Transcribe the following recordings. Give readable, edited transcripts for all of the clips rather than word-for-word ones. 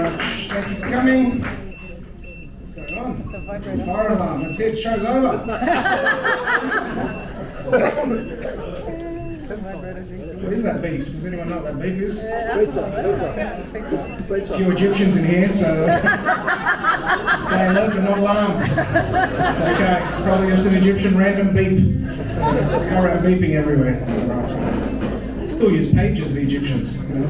much. Thank you for coming. What's going on? Fire alarm. That's it. Show's over. What is that beep? Does anyone know what that beep is? A few Egyptians in here, so stay alert but not alarmed. It's okay. It's probably just an Egyptian random beep. They go around beeping everywhere. It's all right. Still use pages, the Egyptians. You know?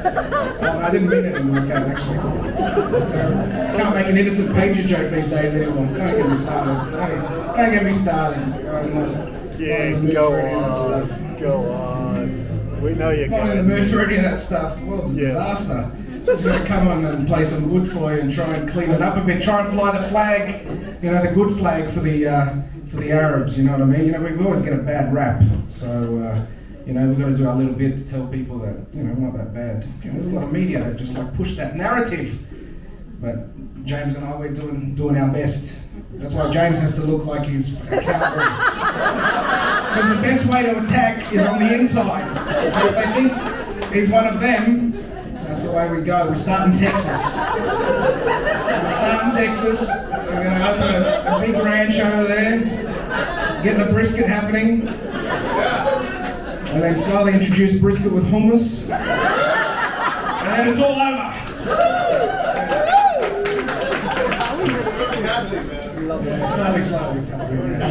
I didn't mean it like that, actually. So, can't make an innocent pager joke these days anymore. Don't get me started. Don't get me started. Yeah, go on. We know you're not in the mood for any of that stuff. Well, it's a disaster. Just gonna come on and play some good for you and try and clean it up a bit. Try and fly the flag, you know, the good flag for the Arabs. You know what I mean? You know, we always get a bad rap. So. You know, we've got to do our little bit to tell people that, you know, we're not that bad. You know, there's a lot of media that just like push that narrative. But James and I, we're doing our best. That's why James has to look like he's a cowboy. Because the best way to attack is on the inside. So if they think he's one of them, that's the way we go. We start in Texas. We're going to open a big ranch over there, get the brisket happening. And then slowly introduce brisket with hummus. And then it's all over.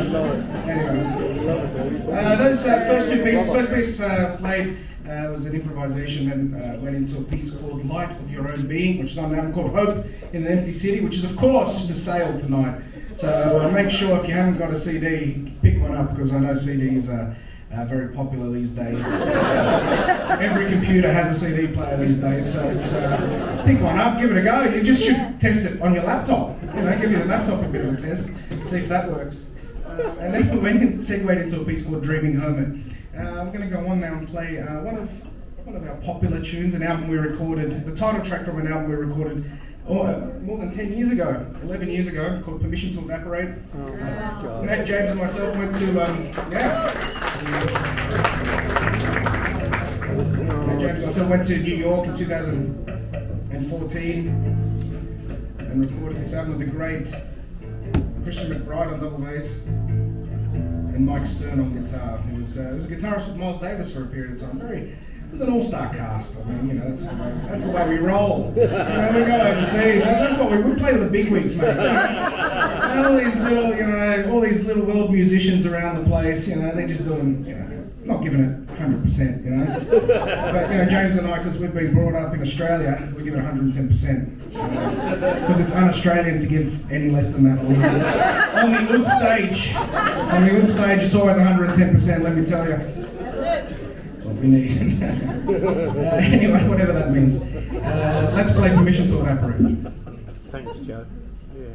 Slowly. Anyway. Those first two pieces, first piece played was an improvisation and went into a piece called Light of Your Own Being, which is on an album called Hope in an Empty City, which is of course for sale tonight. So make sure if you haven't got a CD, pick one up, because I know CDs are very popular these days. Every computer has a CD player these days, so it's, pick one up, give it a go. You just should test it on your laptop. You know, give your laptop a bit of a test, see if that works. And then we segued into a piece called Dreaming Hermit. I'm going to go on now and play one of our popular tunes, an album we recorded, the title track from an album we recorded more than 10 years ago, 11 years ago, called Permission to Evaporate. Matt, James and myself went to, went to New York in 2014 and recorded this album with the great Christian McBride on double bass and Mike Stern on guitar. He was a guitarist with Miles Davis for a period of time. It was an all-star cast. I mean, you know, that's the way we roll. You know, we go overseas. That's what we play with the big wigs, mate. And all these little world musicians around the place. You know, they're just doing, you know, not giving it 100%. You know, but you know, James and I, because we've been brought up in Australia, we give it 110%. Because it's un-Australian to give any less than that. On the good stage, it's always 110%. Let me tell you. We need. Anyway, whatever that means. Let's play Permission to Evaporate. Thanks, Joe. Yeah.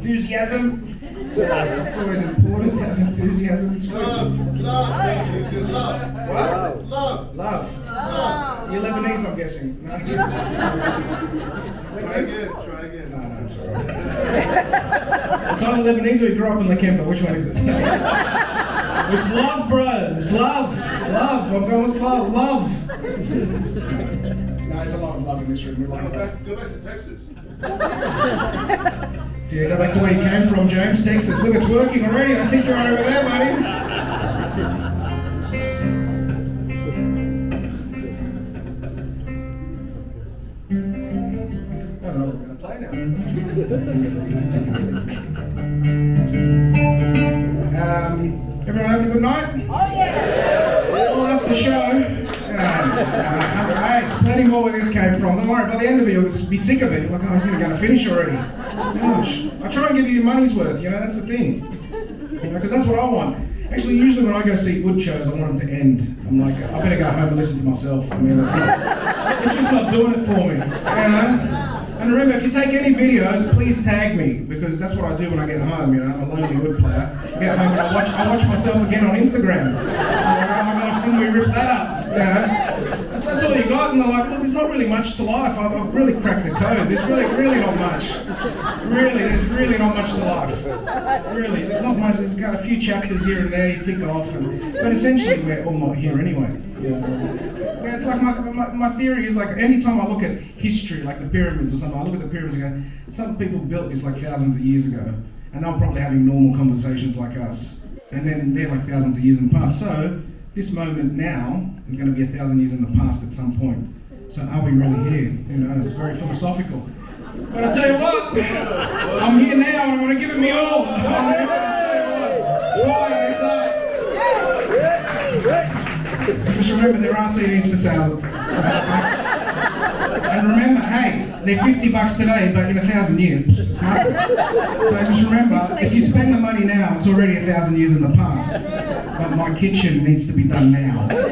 enthusiasm. It's always important to have enthusiasm. Love. Love. You're Lebanese, I'm guessing. No? Try again. No, it's alright. It's either Lebanese or you grew up in Lakemba. Which one is it? It's love, bro. It's love. Love. I'm going with love. Love. No, there's a lot of love in this room. Go back to Texas. So you go back to where you came from, James, Texas. Look, it's working already. I think you're right over there, buddy. I don't know what we're going to play now. Everyone having a good night? Oh, yes! Well, that's the show. Hey, plenty more where this came from. Don't worry, by the end of it, you'll be sick of it. You're like, oh, I was going to finish already. Gosh, I try and give you your money's worth, you know, that's the thing. Because that's what I want. Actually, usually when I go see Oud shows, I want them to end. I'm like, I better go home and listen to myself. I mean, it's just not doing it for me, you know? And remember, if you take any videos, please tag me, because that's what I do when I get home, you know, I'm a lonely Oud player. I get home and I watch myself again on Instagram. Oh my gosh, didn't we rip that up? You know? That's all you got, and they're like, look, there's not really much to life. I've really cracked the code. There's really not much. There's really not much to life. Really, there's not much. There's got a few chapters here and there you tick off, but essentially we're all not here anyway. Yeah, it's like my theory is like anytime I look at history, like the pyramids or something, I look at the pyramids and go, some people built this like thousands of years ago, and they're probably having normal conversations like us, and then they're like thousands of years in the past. So this moment now is going to be 1,000 years in the past at some point. So are we really here? You know, it's very philosophical. But I tell you what, I'm here now and I'm going to give it me all. Fire this up. Just remember, there are CDs for sale. And remember, hey, they're $50 today, but in 1,000 years, it's nothing. So just remember, if you spend the money now, it's already 1,000 years in the past. But my kitchen needs to be done now. So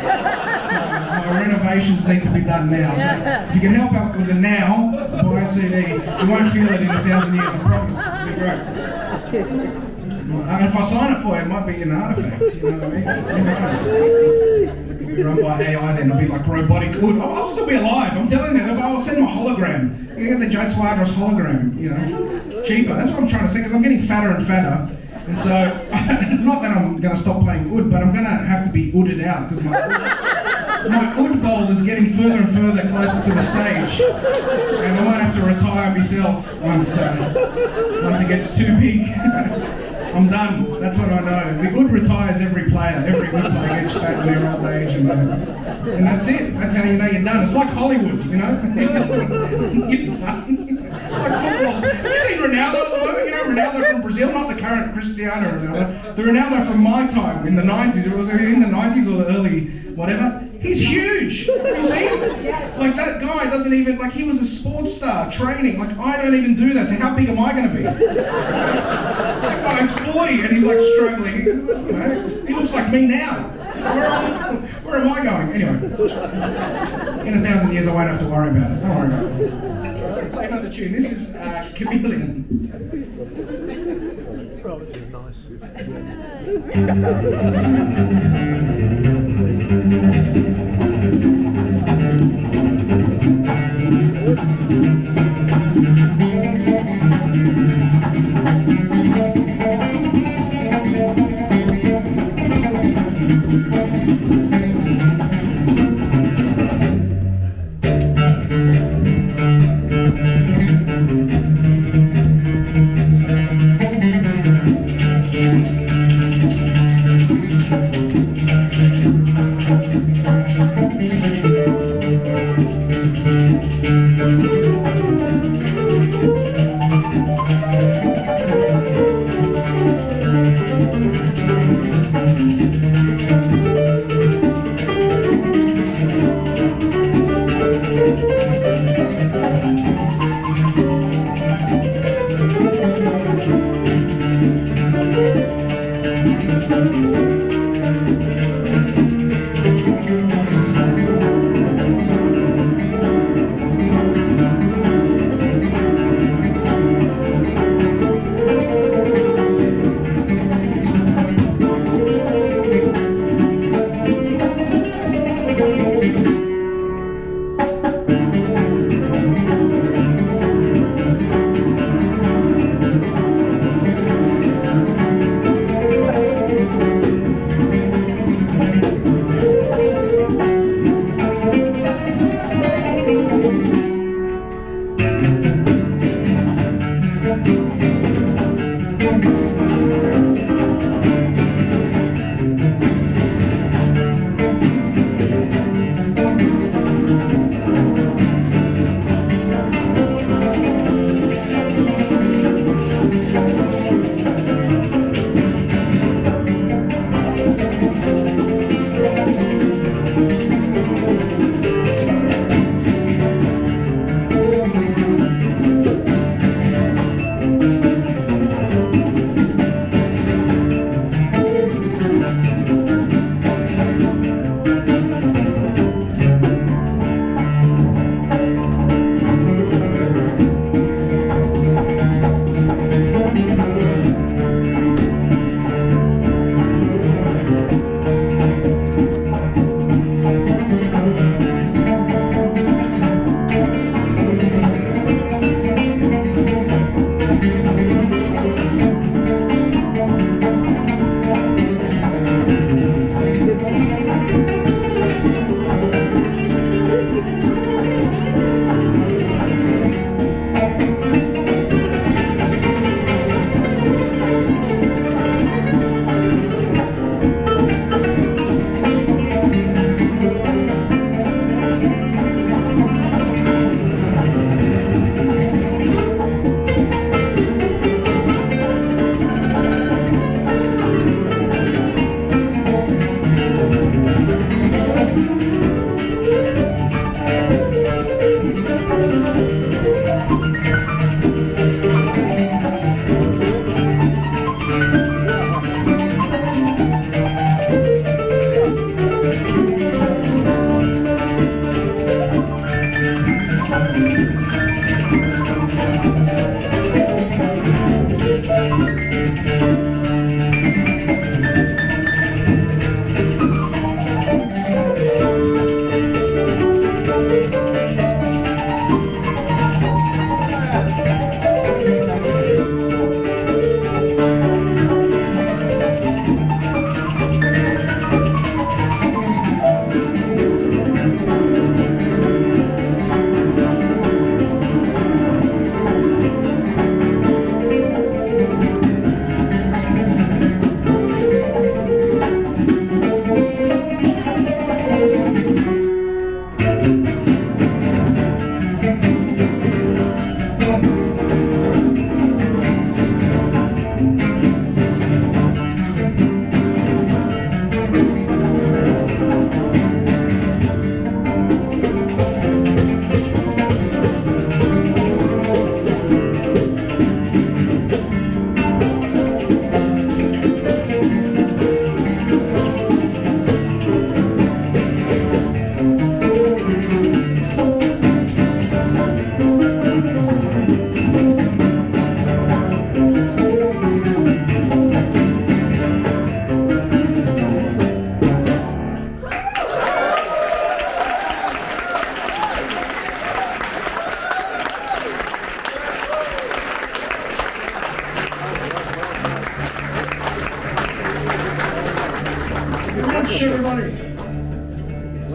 my renovations need to be done now. So if you can help out with the now, buy a CD. You won't feel it in 1,000 years, I promise. It'll be great. And if I sign it for you, it might be an artifact, you know what I mean? It's run by AI, then it'll be like robotic Oud. I'll still be alive, I'm telling you. I'll send my hologram. You get the Joe Tawadros hologram, you know, cheaper. That's what I'm trying to say, because I'm getting fatter and fatter. And so, not that I'm going to stop playing Oud, but I'm going to have to be Ouded out, because my Oud bowl is getting further and further closer to the stage. And I might have to retire myself once it gets too big. I'm done. That's what I know. The Oud retires every player. Every Oud player gets fat in their old age, and that's it. That's how you know you're done. It's like Hollywood, you know. You're done. It's like football. You see Ronaldo at the moment? You know Ronaldo from Brazil, not the current Cristiano Ronaldo. The Ronaldo from my time in the 90s. It was in the 90s or the early whatever. He's huge. You see? Like that guy doesn't even, like he was a sports star training. Like I don't even do that. So how big am I going to be? That guy's 40 and he's like struggling. You know, he looks like me now. So where am I going? Anyway, in 1,000 years I won't have to worry about it. Don't worry about it. Let's play another tune. This is Chameleon. Oh, this is nice.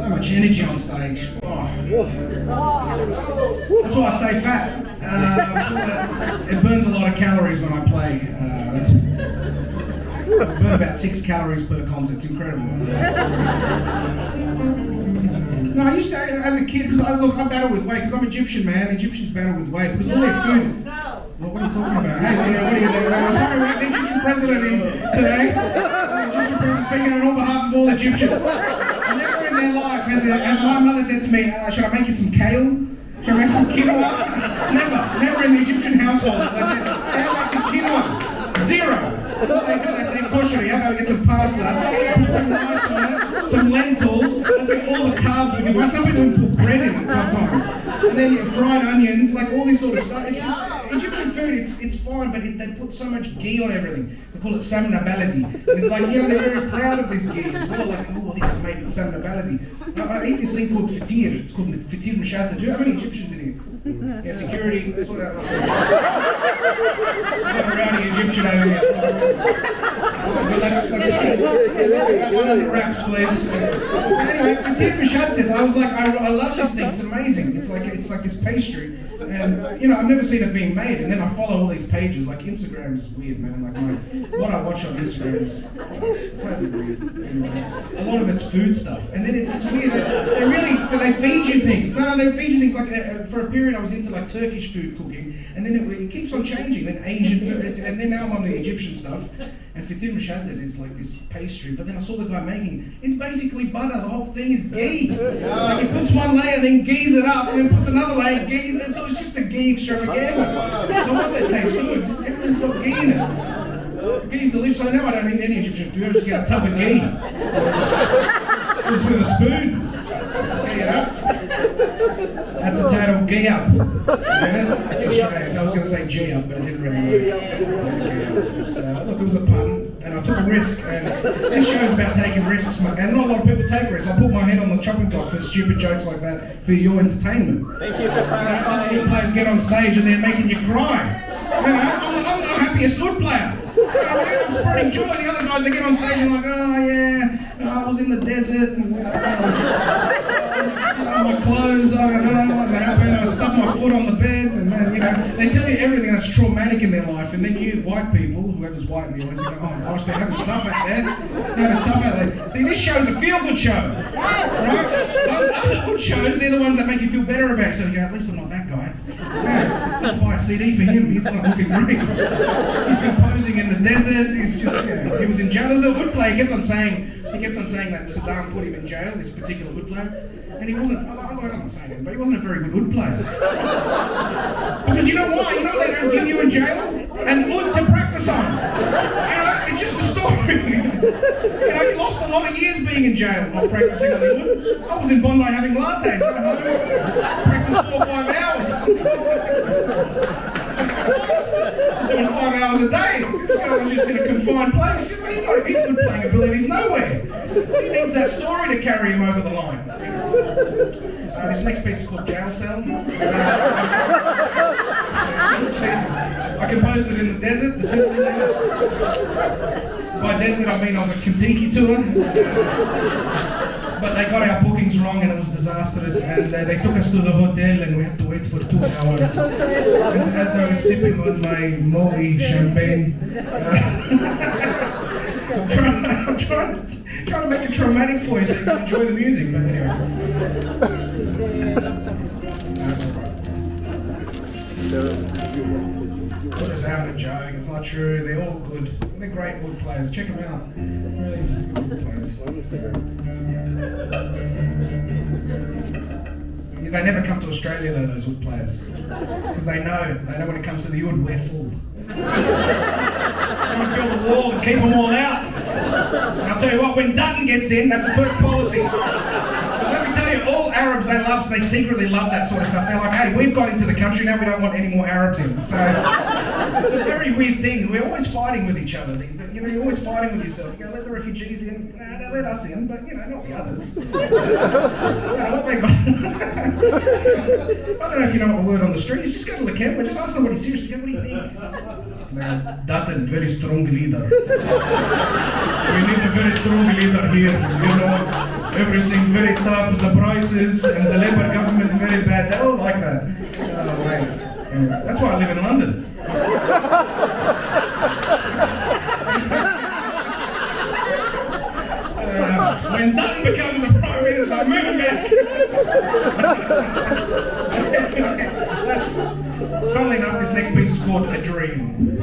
So much energy on stage. Oh. That's why I stay fat. It burns a lot of calories when I play. I burn about 6 calories per concert. It's incredible. No, I used to, as a kid, because I battle with weight, because I'm Egyptian, man. Egyptians battle with weight, because all their food... Well, what are you talking about? Hey, what are you doing? Sorry, we have the Egyptian president in today. The Egyptian president speaking on behalf of all Egyptians. Never in their life, as my mother said to me, should I make you some kale? Should I make some quinoa? Never in the Egyptian household. They said, how about some quinoa? Zero. What they do, they say, kosher, how about we get some pasta, put some rice on it, some lentils, let's get all the carbs we can find. Some people even put bread in it sometimes. And then you have fried onions, like all this sort of stuff. It's just, Egyptian food, it's fine, but they put so much ghee on everything. They call it samna baladi. And it's like, they're very proud of this ghee as well. Like, oh, this is made with samna baladi. I eat this thing called fatir. It's called fatir mashata. Do you have any Egyptians in here? Yeah, security, sort out. Not around the Egyptian over here. Let's one of the wraps, please. Anyway, fatir mashata. I was like, I love this thing. It's amazing. It's like this pastry. And, I've never seen it being made, and then I follow all these pages, like Instagram is weird, man, like what I watch on Instagram is totally weird. A lot of it's food stuff, and then it's weird that they feed you things. No, they feed you things like, for a period I was into like Turkish food cooking, and then it keeps on changing, then Asian food, and then now I'm on the Egyptian stuff, and fatir mashatet is like this pastry, but then I saw the guy making it. It's basically butter, the whole thing is ghee. Like he puts one layer, then ghees it up, and then puts another layer, ghees it, so it's just a ghee extravaganza. No wonder it tastes good. Everything's got ghee in it. Ghee's delicious. So now I don't eat any Egyptian food, I just get a tub of ghee. Just with a spoon. Ghee it up. That's a total ghee up. That's Australian. So I was going to say G up, but it didn't really work. Look, it was a pun, and I took a risk, and this show's about taking risks, and not a lot of people take risks. I put my head on the chopping block for stupid jokes like that for your entertainment. Thank you for other good players get on stage and they're making you cry. I'm the happiest good player. I'm spreading joy. The other guys, they get on stage and like, oh yeah, I was in the desert, and my clothes, I don't know what happened, I stuck my foot on the bed, and then, they tell you everything that's traumatic in their life, and then you white people, whoever's white in the audience, go, oh my gosh, they're having tough out there. They're having tough out there. See, this show's a feel-good show, right? Those other good shows, they're the ones that make you feel better about it, so you go, at least I'm not that guy. Yeah, let's buy a CD for him, he's not looking great. He's composing in the desert, he's just, he was in jail. There was a hood player, he kept on saying that Saddam put him in jail, this particular hood player. And he wasn't, I'm not saying it, but he wasn't a very good oud player. Because you know why? They don't give you in jail and oud to practice on. It's just a story. He lost a lot of years being in jail, not practicing on the oud. I was in Bondi having lattes, go home, practice 4 or 5 hours. I was doing 5 hours a day. This guy was just in a confined place. He's good playing abilities nowhere. He needs that story to carry him over the line. This next piece is called Jail Cell. I composed it in the desert, the Simpson Desert. By desert I mean on a Kentucky tour. But they got our bookings wrong and it was disastrous, and they took us to the hotel and we had to wait for 2 hours. And as I was sipping on my Moe champagne, I'm trying to make it traumatic for you so you can enjoy the music, but anyway. I'm just having a joke, it's not true, they're all good. They're great wood players, check them out. Really good wood players. They never come to Australia though, those wood players. Because they know when it comes to the oud, we're full. They want to build a wall and keep them all out. And I'll tell you what, when Dutton gets in, that's the first policy. Let me tell you, all Arabs they secretly love that sort of stuff. They're like, hey, we've got into the country, now we don't want any more Arabs in. So it's a very weird thing. We're always fighting with each other. You're always fighting with yourself. You go, let the refugees in. Nah, don't let us in, but not the others. What they got. I don't know if you know what the word on the street is. Just go to the camp and just ask somebody seriously, what do you think? Dutton, very strong leader. We need a very strong leader here, everything very tough, the prices and the Labour government very bad. They all like that. Anyway, that's why I live in London. When Dutton becomes a prime minister, I'm moving back. That's, funnily enough, this next piece is called A Dream.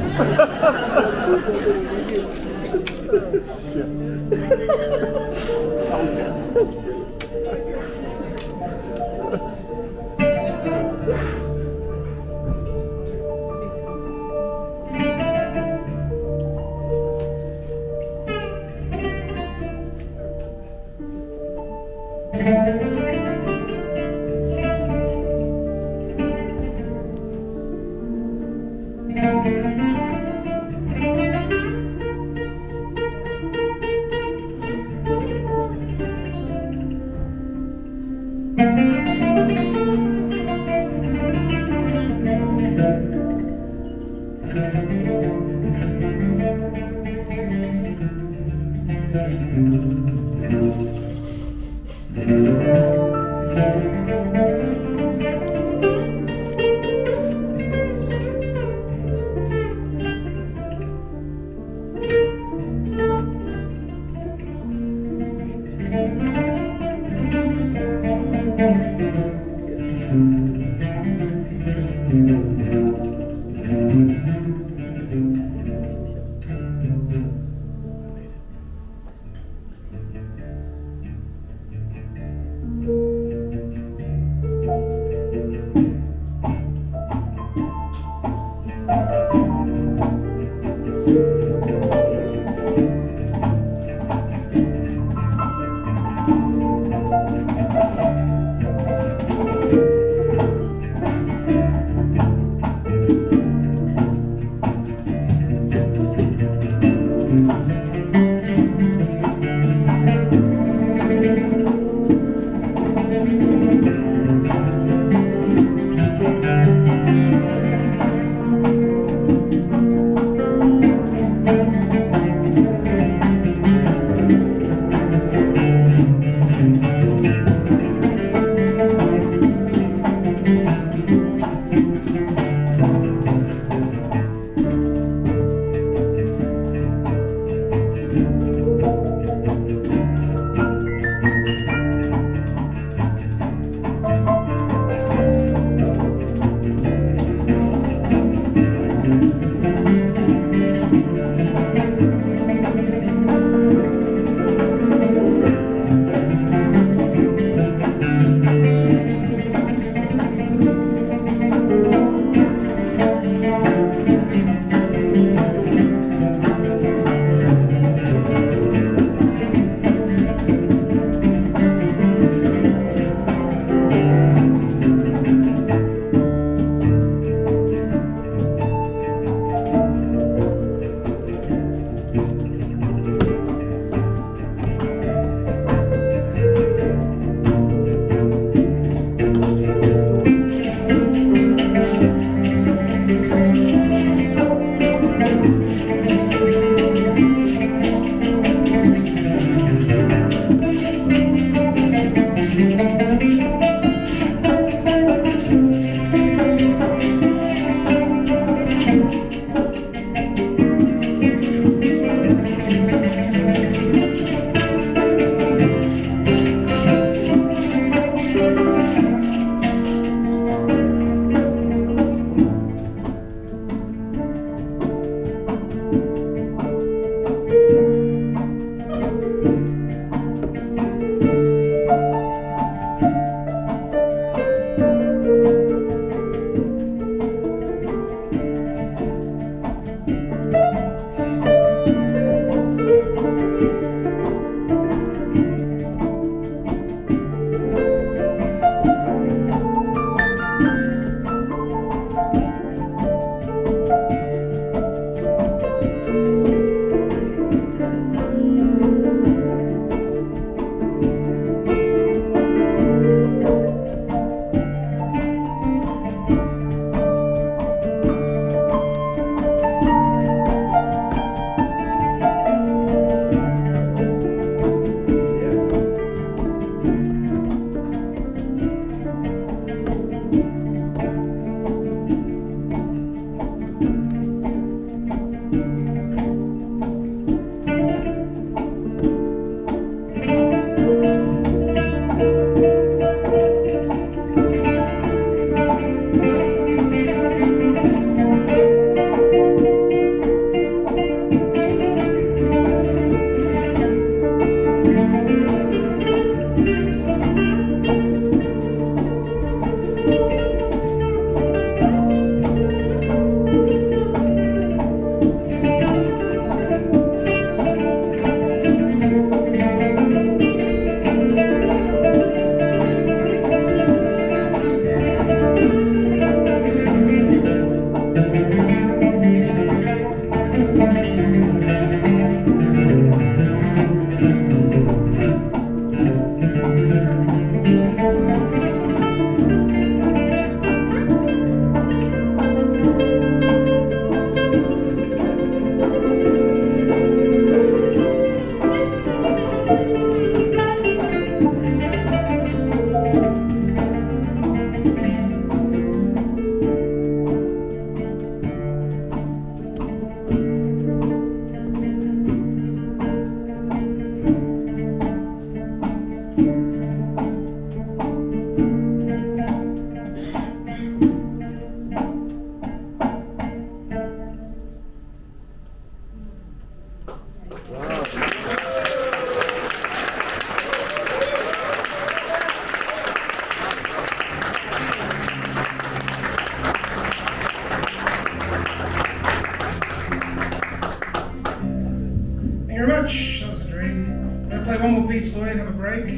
break.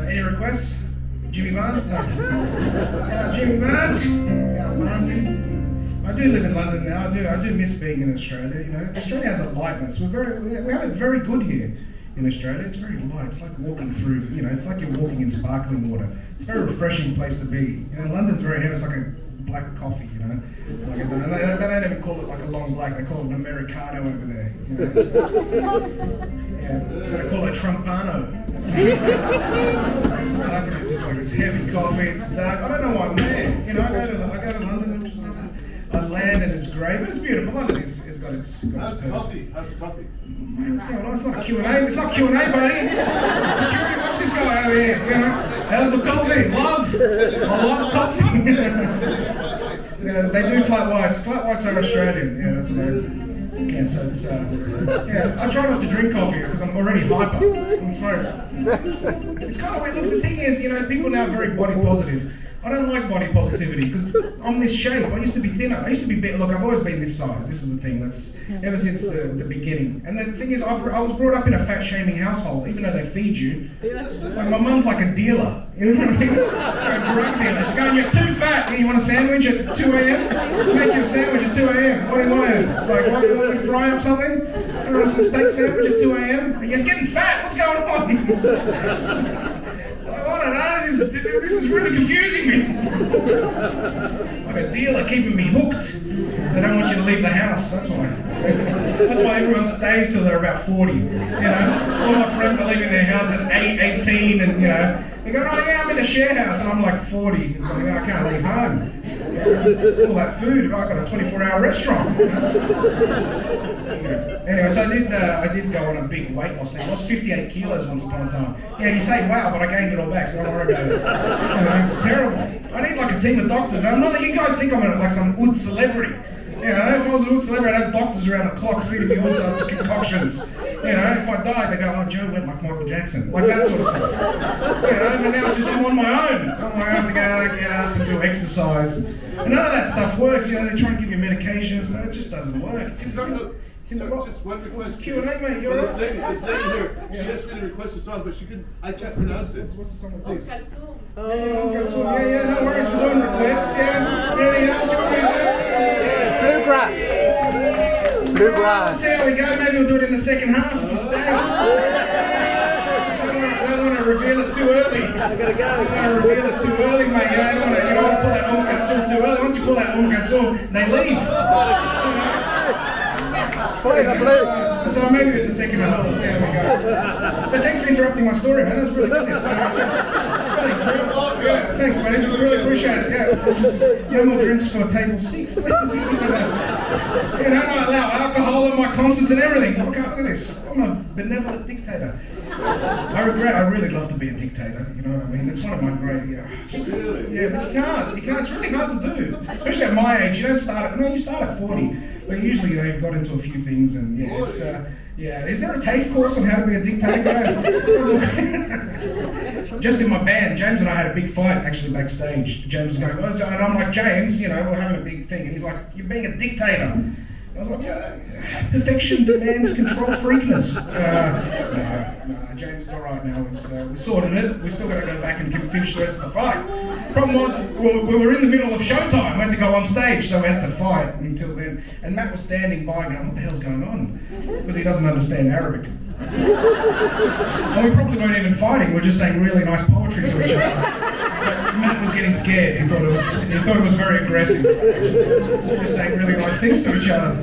Any requests? Jimmy Barnes? No. Jimmy Barnes? I do live in London now. I do miss being in Australia. You know, Australia has a lightness. We have it very good here in Australia. It's very light. It's like walking through. You know, it's like you're walking in sparkling water. It's a very refreshing place to be. You know, London's very heavy. It's like a black coffee. You know, like they don't even call it like a long black. They call it an Americano over there. You know, they call it Trumpano. It's just like it's heavy coffee. It's dark. I don't know why I'm there. You know, I go to London. I'm just like. I land and it's great, but it's beautiful. London has got its How's the coffee? How's the coffee? What's going on? It's not a Q&A. It's not Q&A, buddy. Security, watch this guy over here. You know, how's the coffee? Love. I love coffee. Yeah, they do flat whites. Flat whites are Australian. Yeah, that's right. Yeah, so it's yeah. I try not to drink coffee because I'm already hyper. I'm sorry. It's kind of weird. Look, the thing is, you know, people now are very body positive. I don't like body positivity because I'm this shape. I used to be thinner. I used to be big. Look, I've always been this size. This is the thing. That's ever since the beginning. And the thing is, I was brought up in a fat shaming household. Even though they feed you, like my mum's like a dealer. You know what I mean? A drug dealer. She's going, "You're too fat. You want a sandwich at 2 a.m.? Make you a sandwich at 2 a.m. What do you want to? Like, what, you want me to fry up something? You want a steak sandwich at 2 a.m.? You're getting fat. What's going on?" I don't know, this is really confusing me. Like a dealer keeping me hooked. They don't want you to leave the house, that's why. That's why everyone stays till they're about 40. You know, all my friends are leaving their house at 18 and you know, they go, "Oh yeah, I'm in a share house," and I'm like 40. I'm like, "I can't leave home. All that food, I've got a 24-hour restaurant." Anyway, so I did go on a big weight loss thing. I lost 58 kilos once upon a time. Yeah, you say wow, but I gained it all back, so don't worry about it. You know, it's terrible. I need like a team of doctors. I'm not that you guys think I'm like some Oud celebrity. You know, if I was an Oud celebrity, I'd have doctors around the clock feeding me all sorts of concoctions. You know, if I died, they go, "Oh, Joe went like Michael Jackson." Like that sort of stuff. You know, but now it's just I'm on my own. I have to go get up and do exercise. And none of that stuff works. You know, they try and give you medications. No, it just doesn't work. It's in the box. Just one request. Q&A, mate. You're Well, right. this lady here, she asked me to request a song, but I can't pronounce it. What's the song with this? Kalthoum. Yeah, no worries. We're doing requests. Yeah. Anything else you want to do? Bluegrass. See how we go. Maybe we'll do it in the second half if you stay. I don't want to reveal it too early. I gotta go. don't want to reveal it too early, mate. You don't want to pull that Oum Kalthoum too early. Once you pull that Oum Kalthoum, they leave. Play the blue. So maybe in the second half we'll see how we go. But thanks for interrupting my story, man. That was really good. Yeah, thanks, buddy. Really appreciate it. Yeah. No more drinks for table 6. You don't allow alcohol in my concerts and everything. Look at this. I'm a benevolent dictator. I really love to be a dictator. You know what I mean? It's one of my great. Yeah, but you can't. It's really hard to do, especially at my age. You don't start at. No, you start at 40. But usually, you know, you've got into a few things, and yeah, it's yeah. Is there a TAFE course on how to be a dictator? Just in my band, James and I had a big fight actually backstage. James was going, "Oh," and I'm like, "James, you know, we're having a big thing," and he's like, "You're being a dictator." I was like, "Yeah, perfection demands control freakness." No, James is all right now. We sorted it. We're still going to go back and finish the rest of the fight. Problem was, we were in the middle of showtime. We had to go on stage, so we had to fight until then. And Matt was standing by going, "What the hell's going on?" Because he doesn't understand Arabic. And we probably weren't even fighting. We're just saying really nice poetry to each other. But Matt was getting scared. He thought it was very aggressive. We're just saying really nice things to each other.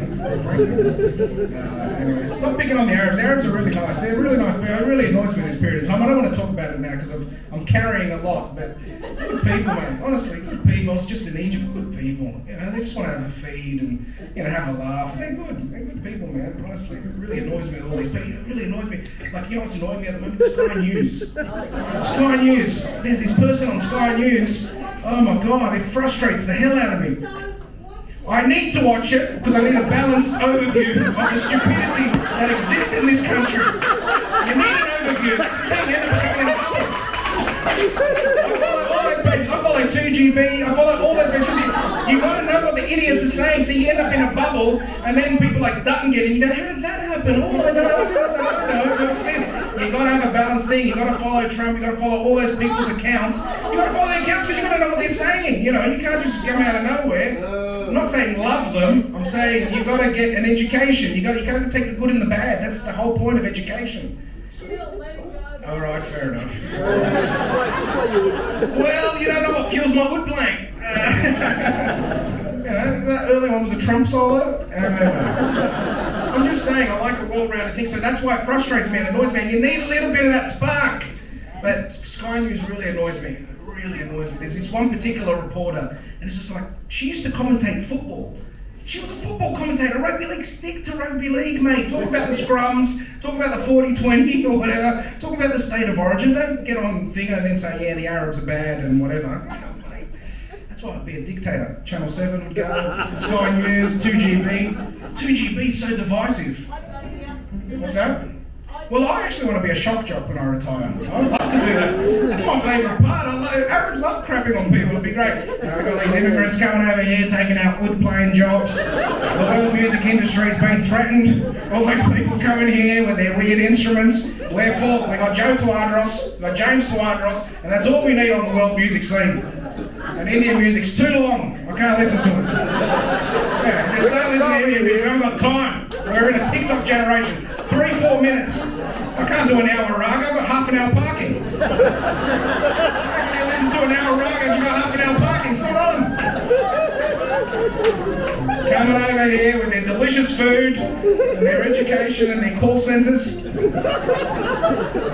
Anyway, stop picking on the Arabs. The Arabs are really nice. They're really nice. But it really annoys me this period of time. I don't want to talk about it now because I'm carrying a lot. But good people, mate. Honestly, good people. It's just in Egypt, good people. You know, they just want to have a feed and have a laugh. They're good. They're good people, man. Honestly, it really annoys me with all these people. It really annoys me. Like, you know what's annoying me at the moment? Sky News. Sky News. There's this person on Sky News. Oh my God, it frustrates the hell out of me. I need to watch it because I need a balanced overview of the stupidity that exists in this country. You need an overview. That's the thing, you end up becoming an I follow 2 2GB. I follow all those because you got to know what the idiots are saying, so you end up in a bubble, and then people like Dutton get in. You go, how did that happen? Oh, I know. It's this. You got to have a balanced thing. You got to follow Trump. You got to follow all those people's accounts. You got to follow their accounts because you got to know what they're saying. You know, you can't just come out of nowhere. I'm not saying love them. I'm saying you got to get an education. You got to take the good and the bad. That's the whole point of education. All right, fair enough. Well, you don't know what fuels my wood plank. That early one was a Trump solo. I'm just saying, I like a well-rounded thing, so that's why it frustrates me and annoys me. And you need a little bit of that spark. But Sky News really annoys me. It really annoys me. There's this one particular reporter, and it's just like, she used to commentate football. She was a football commentator, rugby league, stick to rugby league, mate. Talk about the scrums, talk about the 40-20 or whatever, talk about the state of origin. Don't get on thing and then say, yeah, the Arabs are bad and whatever. No, mate. That's why I'd be a dictator. Channel 7 would go, Sky News, 2GB. 2GB is so divisive. What's that? Well, I actually want to be a shock jock when I retire. I'd love to do that. That's my favourite part. Arabs love crapping on people. It'd be great. We've got these immigrants coming over here, taking out wood playing jobs. The world music industry's been threatened. All these people coming here with their weird instruments. Wherefore, we got Joe Tawadros, we got James Tawadros, and that's all we need on the world music scene. And Indian music's too long. I can't listen to it. Yeah, just don't listen to Indian music. We haven't got time. We're in a TikTok generation. 3-4 minutes. I can't do an hour rag. I've got half an hour parking. How can you listen to an hour rag if you've got half an hour parking? It's not on. Coming over here with their delicious food and their education and their call centres and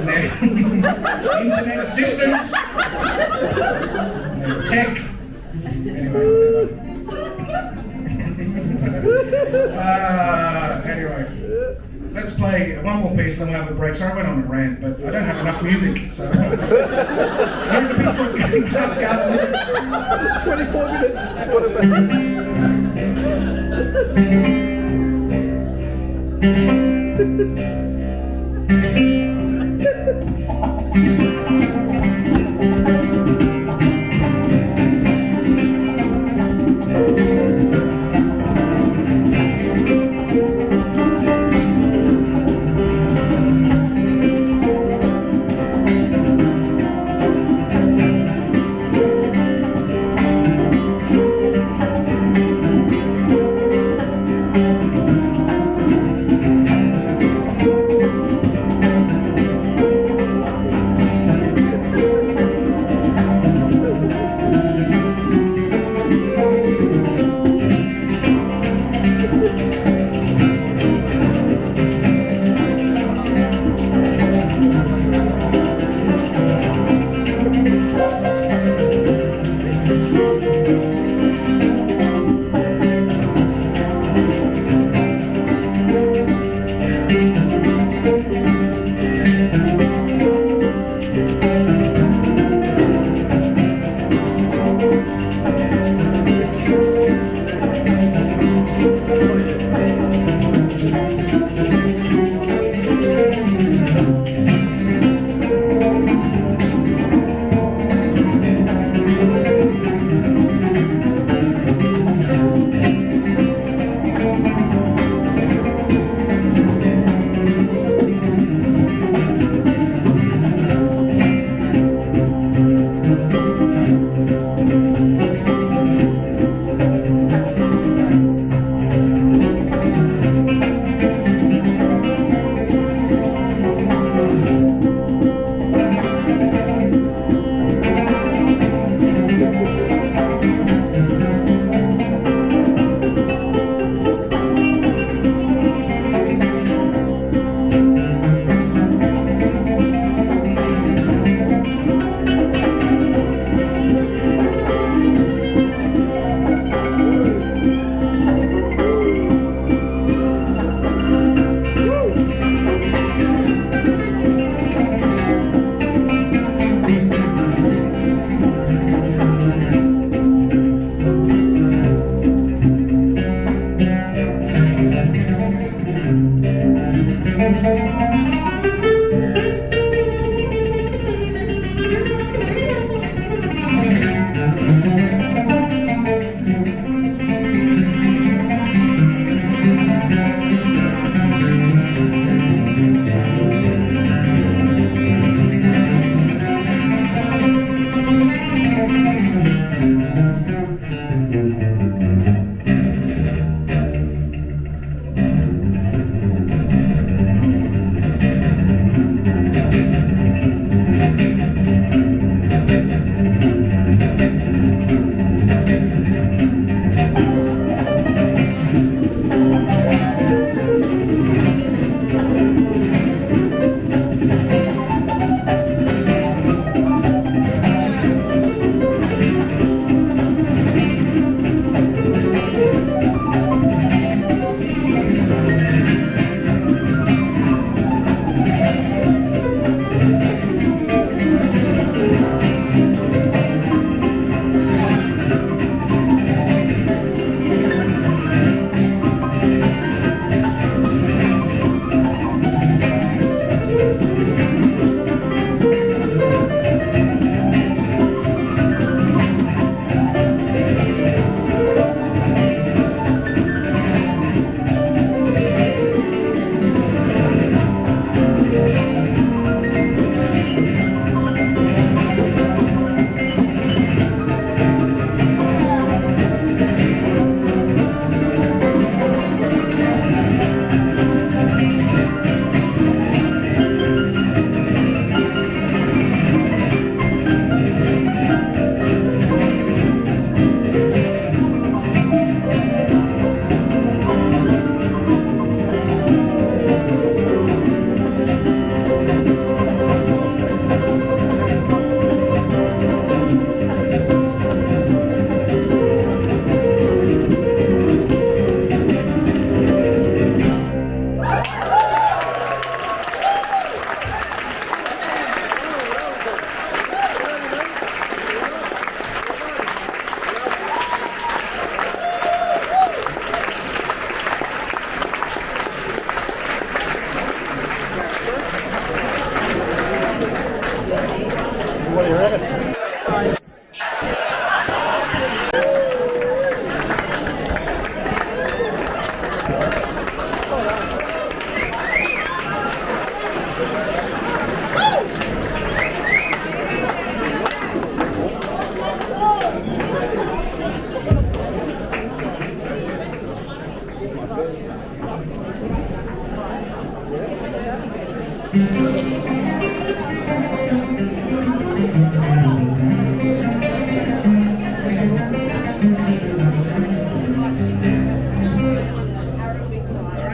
their internet assistance and their tech. Anyway, let's play one more piece, then we'll have a break. Sorry, I went on a rant, but I don't have enough music, so... Here's a piece called Garnered. 24 minutes. What about...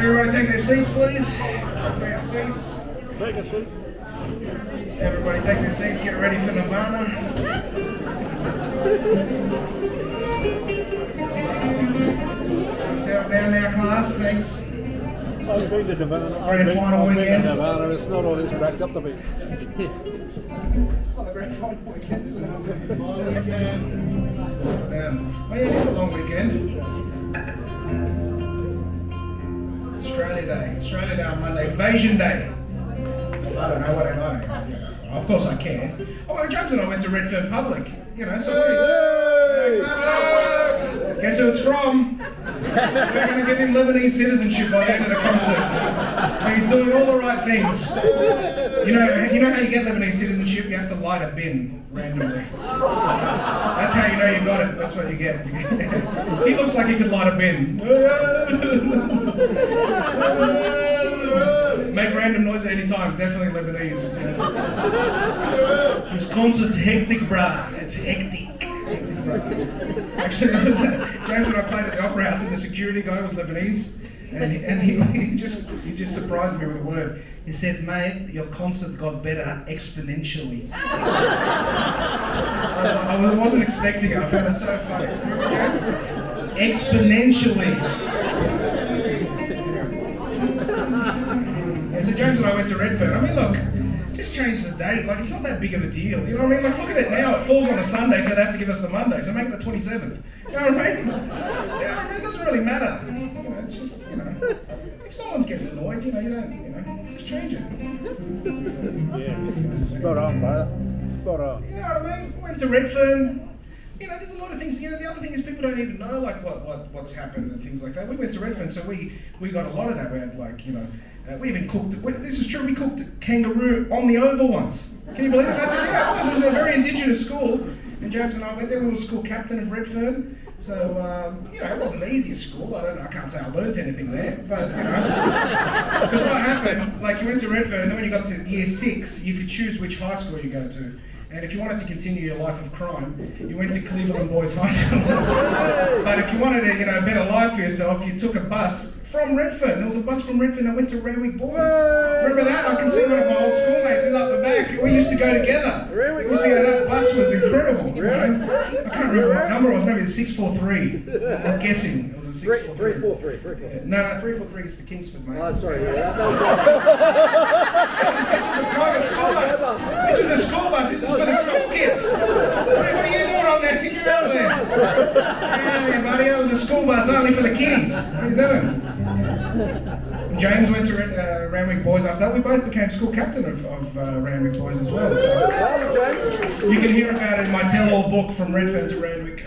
Everybody take their seats, please. Take their seats. Take a seat. Everybody take their seats, get ready for Nirvana. Settle down now, class, thanks. So you've been to Nirvana. Grand final I've been weekend. to Nirvana. It's not all it's cracked up to be. Oh, the grand final weekend, isn't it? Oh yeah, it's a long weekend. Australia Day on Monday, Invasion Day. I don't know, whatever. Of course I can. Oh, well, James and I went to Redfern Public, you know, so guess who it's from? We're going to give him Lebanese citizenship by the end of the concert. He's doing all the right things. You know how you get Lebanese citizenship? You have to light a bin randomly. That's how you know you got it. That's what you get. He looks like he could light a bin. Make random noise at any time. Definitely Lebanese. This concert's hectic, bruh. It's hectic. Actually, James and I played at the Opera House, and the security guy was Lebanese, and he just surprised me with a word. He said, "Mate, your concert got better exponentially." I wasn't expecting it. I found it so funny. Exponentially. Yeah, so James and I went to Redfern. I mean, look, just change the date. Like, it's not that big of a deal. You know what I mean? Like, look at it now. It falls on a Sunday, so they have to give us the Monday. So make it the 27th. You know what I mean? It doesn't really matter. You know, it's just, you know, if someone's getting annoyed, you don't, just change it. Yeah, spot on, brother. Spot on. You know what I mean? Went to Redfern. You know, there's a lot of things. You know, the other thing is people don't even know like what's happened and things like that. We went to Redfern, so we got a lot of that. We had like, you know, we even cooked. This is true. We cooked kangaroo on the Oval once. Can you believe it? It was a very indigenous school, and James and I went there. We were school captain of Redfern. So, you know, it wasn't the easiest school. I can't say I learned anything there, but, you know. Because what happened, like you went to Redfern, and then when you got to year 6, you could choose which high school you go to. And if you wanted to continue your life of crime, you went to Cleveland Boys High School. But if you wanted a, a better life for yourself, you took a bus from Redfern. There was a bus from Redfern that went to Randwick Boys. Remember that? I can see one of my old schoolmates. He's up the back. We used to go together. That bus was incredible. You know? I can't remember what number it was. Maybe it was 643. I'm guessing. It was a 643. 343. No, 343 is the Kingsford, mate. Oh, sorry. Yeah, This was a private school bus. This was a school bus. This was for the school kids. What are you doing on there? Get you out there. Yeah, buddy, that was a school bus only for the kiddies. What are you doing? James went to Randwick Boys after that. We both became school captain of Randwick Boys as well. So you can hear about it in my tell-all book, From Redfern to Randwick.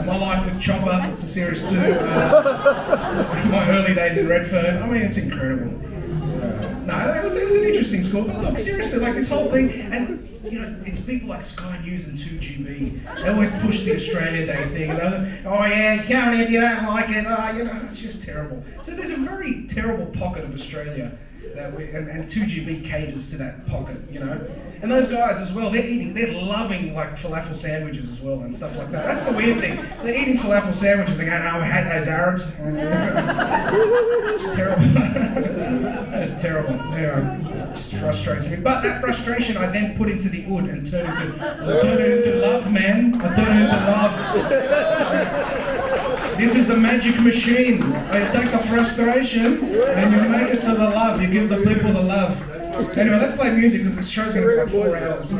My Life with Chopper, it's a series 2. My early days in Redfern. I mean, it's incredible. No, it was an interesting school. But look, seriously, like this whole thing, and you know, it's people like Sky News and 2GB. They always push the Australia Day thing. And oh yeah, come if you don't like it. Oh, you know, it's just terrible. So there's a very terrible pocket of Australia that and 2GB caters to that pocket, you know. And those guys as well, they're loving like falafel sandwiches as well and stuff like that. That's the weird thing. They're eating falafel sandwiches. They're going, "Oh, we hate those Arabs." It's terrible. It's terrible. Yeah, it just frustrates me. But that frustration I then put into the oud and turn it into love, man. I turn it into love. This is the magic machine. You take the frustration and you make it to the love. You give the people the love. Anyway, let's play music because this show's going to be like 4 hours. I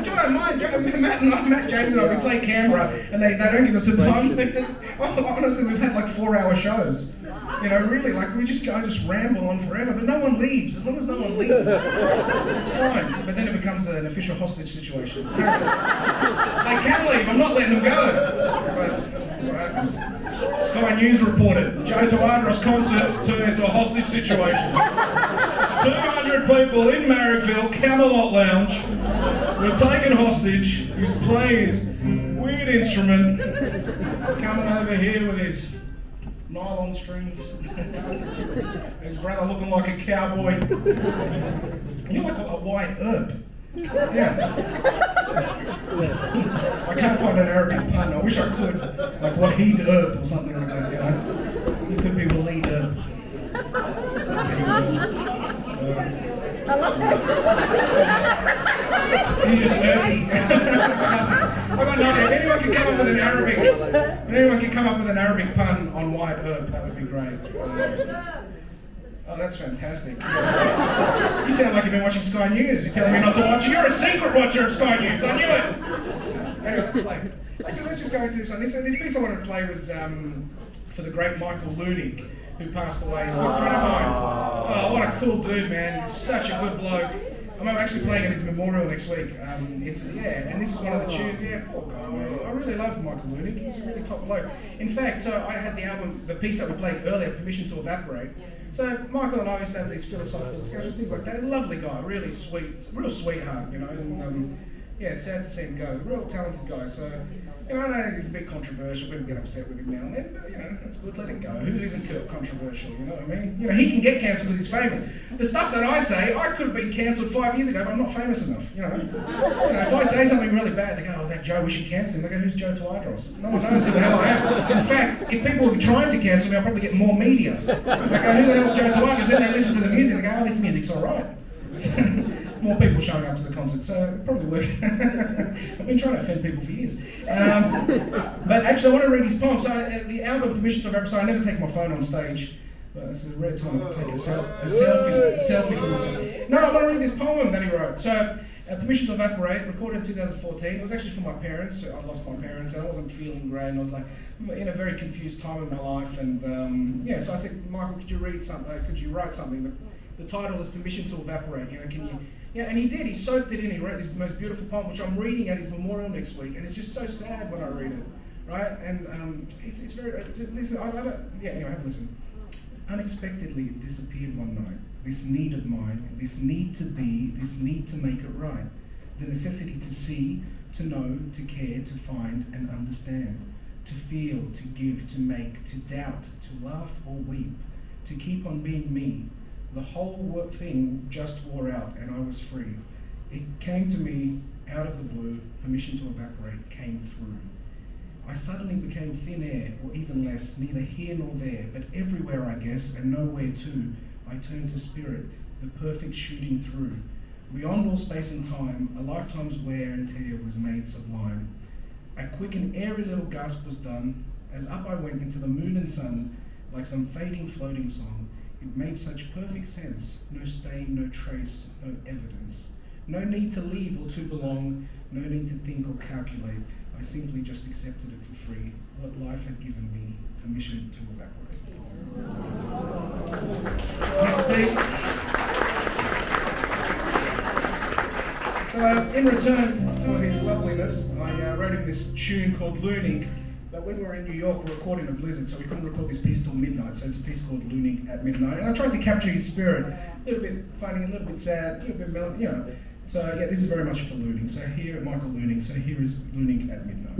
don't mind. Matt, James and I, we play Canberra and they don't give us a time. Honestly, we've had like 4-hour shows. You know, really, like I just ramble on forever, but no one leaves. As long as no one leaves, it's fine. But then it becomes an official hostage situation. It's terrible. They can leave. I'm not letting them go. But that's what happens. Sky News reported Joe Tawadros concerts turn into a hostage situation. 200 people in Marrickville, Camelot Lounge, were taken hostage. His players, "We good instrument. Coming over here with his nylon strings. His brother looking like a cowboy. And you're like a white herb. Yeah. I can't find an Arabic pun. I wish I could. Like Wahid herb or something like that, you know. You could be Waleed herb. He's just herby. I got nothing. If anyone can come up with an Arabic pun on white herb, that would be great. Oh, that's fantastic. You sound like you've been watching Sky News. You're telling me not to watch it. You're a secret watcher of Sky News. I knew it. Anyway, let's play. Let's just go into this one. This piece I wanted to play was for the great Michael Leunig, who passed away. He's a good friend of mine. Oh, what a cool dude, man. Such a good bloke. I'm actually playing at his memorial next week. And this is one of the tunes. Yeah, poor guy, man. I really love Michael Leunig. He's a really top bloke. In fact, so I had the piece that we played earlier, Permission to Evaporate. So Michael and I used to have these philosophical discussions, things like that. Lovely guy, really sweet, real sweetheart, you know. And sad to see him go. Real talented guy. So, you know, I know he's a bit controversial. People get upset with him now and then, but you know, that's good. Let it go. Who isn't controversial? You know what I mean? You know, he can get cancelled because he's famous. The stuff that I say, I could have been cancelled 5 years ago, but I'm not famous enough. You know, if I say something really bad, they go, "Oh, that Joe, we should cancel him." They go, "Who's Joe Tawadros?" No one knows who the hell I am. In fact, if people were trying to cancel me, I'll probably get more media. It's like, "Oh, who the hell's Joe Tawadros?" Then they listen to the music. They go, "Oh, this music's all right." More people showing up to the concert, so it probably worked. I've been trying to offend people for years. But actually, I want to read his poem. So the album Permission to Evaporate, so I never take my phone on stage. But this is a rare time to take a selfie for myself. No, I want to read this poem that he wrote. So Permission to Evaporate, recorded in 2014. It was actually for my parents. I lost my parents and I wasn't feeling great. And I was like in a very confused time in my life. And so I said, Michael, could you read something? Could you write something? The title is Permission to Evaporate. You know, can you? Yeah, and he did. He soaked it in. He wrote this most beautiful poem, which I'm reading at his memorial next week, and it's just so sad when I read it, right? And it's very. Listen, anyway, have a listen. Unexpectedly, it disappeared one night. This need of mine, this need to be, this need to make it right, the necessity to see, to know, to care, to find and understand, to feel, to give, to make, to doubt, to laugh or weep, to keep on being me. The whole thing just wore out and I was free. It came to me out of the blue, permission to evaporate came through. I suddenly became thin air, or even less, neither here nor there, but everywhere I guess, and nowhere too. I turned to spirit, the perfect shooting through. Beyond all space and time, a lifetime's wear and tear was made sublime. A quick and airy little gasp was done, as up I went into the moon and sun, like some fading floating song. It made such perfect sense, no stain, no trace, no evidence. No need to leave or to belong, no need to think or calculate. I simply just accepted it for free, what life had given me, permission to evaporate. Next thing. So in return for his loveliness, I wrote him this tune called Leunig. But when we were in New York, we were recording a blizzard, so we couldn't record this piece till midnight. So it's a piece called Leunig at midnight. And I tried to capture his spirit. A little bit funny, a little bit sad, a little bit mellow, you know. So yeah, this is very much for Leunig. So here, Michael Leunig. So here is Leunig at midnight.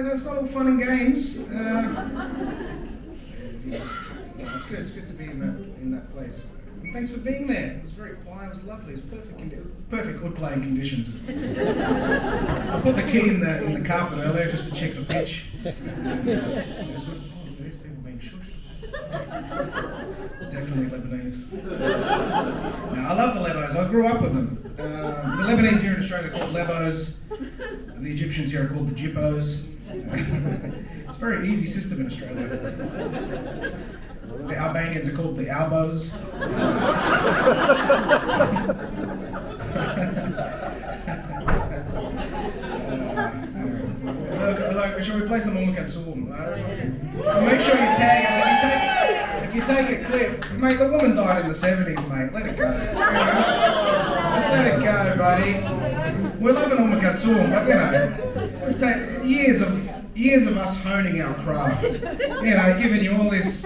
It's not all fun and games. It's good. It's good to be in that place. And thanks for being there. It was very quiet. It was lovely. It was perfect good playing conditions. I put the key in the carpet earlier just to check the pitch. These people being shushed. Definitely Lebanese. No, I love the Lebos. I grew up with them. The Lebanese here in Australia are called Lebos. And the Egyptians here are called the Jippos. It's a very easy system in Australia. The Albanians are called the Albos. Shall we play some Oum Kalthoum? Make sure you tag us. If you take a clip, mate, the woman died in the 70s, mate. Let it go. Just let it go, buddy. We're loving Oum Kalthoum, but we've taken years of us honing our craft. Giving you all this,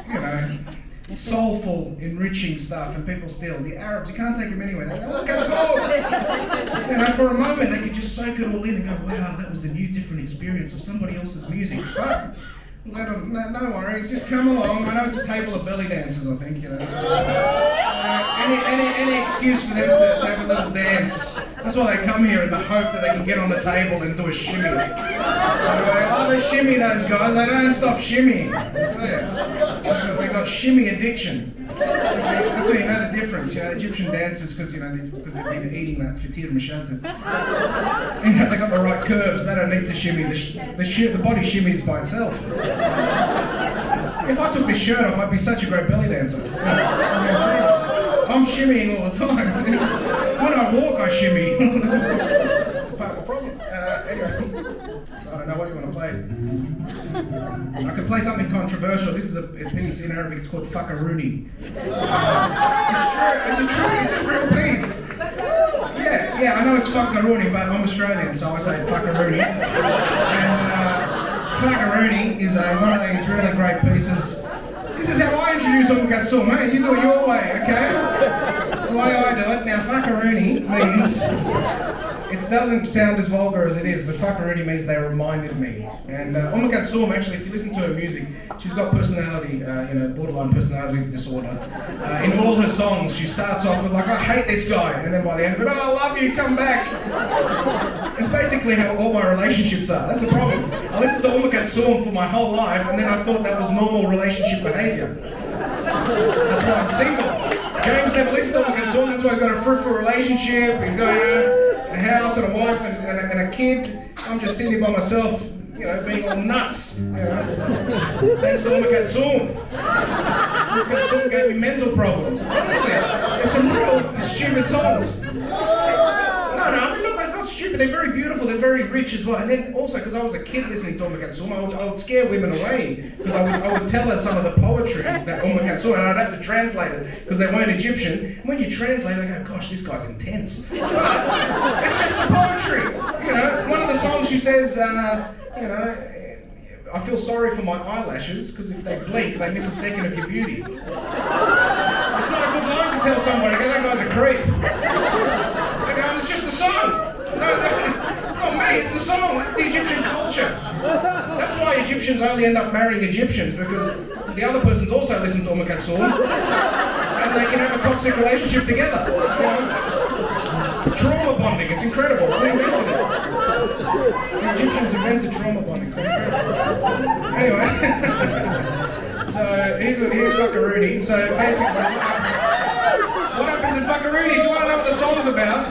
soulful, enriching stuff, and people still, the Arabs, you can't take them anywhere. They go, Oum Kalthoum! For a moment, they could just soak it all in and go, wow, that was a new, different experience of somebody else's music. But let them, no worries, just come along. I know it's a table of belly dancers, I think, any excuse for them to have a little dance. That's why they come here in the hope that they can get on the table and do a shimmy. They love a shimmy, those guys. They don't stop shimmying. They've got shimmy addiction. That's why you know the difference. Egyptian dancers, because they've been eating that fatir mashanta. They got the right curves. They don't need to shimmy. The body shimmies by itself. If I took this shirt off, I'd be such a great belly dancer. I'm shimmying all the time. When I walk, I shimmy. It's part of the problem. Anyway, so I don't know, what do you want to play? I could play something controversial. This is a piece in Arabic. It's called Fakarouni. It's a real piece. Yeah, I know it's Fakarouni, but I'm Australian, so I say Fakarouni. And Fakarouni is one of these really great pieces. This is how I introduce Oum Kalthoum, mate. You do it your way, okay? The way I do it. Now, Fakarouni means, it doesn't sound as vulgar as it is, but Fakarouni means they reminded me. And Oum Kalthoum, actually, if you listen to her music, she's got personality, borderline personality disorder. In all her songs, she starts off with like, I hate this guy, and then by the end of it, I love you, come back. It's basically how all my relationships are. That's the problem. I listened to Oum Kalthoum for my whole life, and then I thought that was normal relationship behaviour. That's why I'm single. James never listened to Oum Kalthoum, that's why he's got a fruitful relationship, he's got a house and a wife and a kid. I'm just sitting here by myself, being all nuts. Thanks to Oum Kalthoum. Oum Kalthoum gave me mental problems. Honestly, there's some real stupid songs. No, I mean, not stupid. but they're very beautiful, they're very rich as well. And then also, because I was a kid listening to Oum Kalthoum, I would scare women away. Because I would tell her some of the poetry that Oum Kalthoum, and I'd have to translate it, because they weren't Egyptian. And when you translate it, they go, gosh, this guy's intense. It's just the poetry. You know, one of the songs she says, you know, I feel sorry for my eyelashes, because if they blink, they miss a second of your beauty. It's not a good line to tell somebody, go, that guy's a creep. They go, it's just the song. No, it's not me, it's the song, that's the Egyptian culture. That's why Egyptians only end up marrying Egyptians, because the other person's also listened to Oum Kalthoum, and they can have a toxic relationship together. You know? Trauma bonding, it's incredible. Who invented it? The Egyptians invented trauma bonding, so incredible. Anyway, so here's Fuckaroonie. So basically, what happens in Fuckaroonie? Do you want to know what the song's about?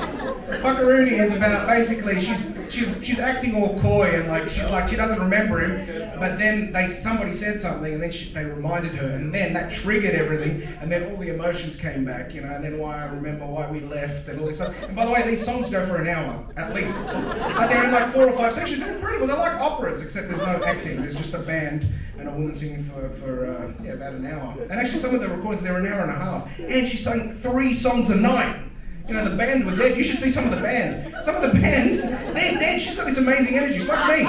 Fuckaroonie is about basically she's acting all coy and she doesn't remember him, but then somebody said something and then they reminded her, and then that triggered everything, and then all the emotions came back, you know, and then why I remember why we left and all this stuff. And by the way, these songs go for an hour at least, but they're in like 4 or 5 sections. They're incredible. They're like operas, except there's no acting. There's just a band and a woman singing for about an hour. And actually, some of the recordings they're an hour and a half, and she sang 3 songs a night. You know, the band were dead. You should see some of the band. Some of the band, they're dead. She's got this amazing energy. It's like me.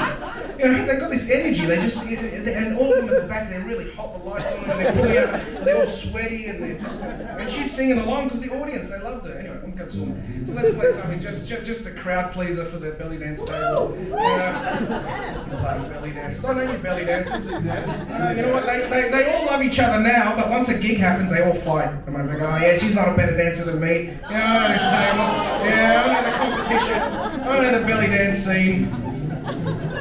You know, they've got this energy. They just, and all of them at the back, they're really hot. The lights on them, and they're pulling out, and they're all sweaty, and they're just, and she's singing along because the audience, they loved her. Anyway, Oum Kalthoum. So let's play something, just a crowd pleaser for the belly dance table. Bloody belly dancers. I know you belly dancers. You know what? They all love each other now, but once a gig happens, they all fight. And they go, oh yeah, she's not a better dancer than me. You know, I know the competition. I know the belly dance scene.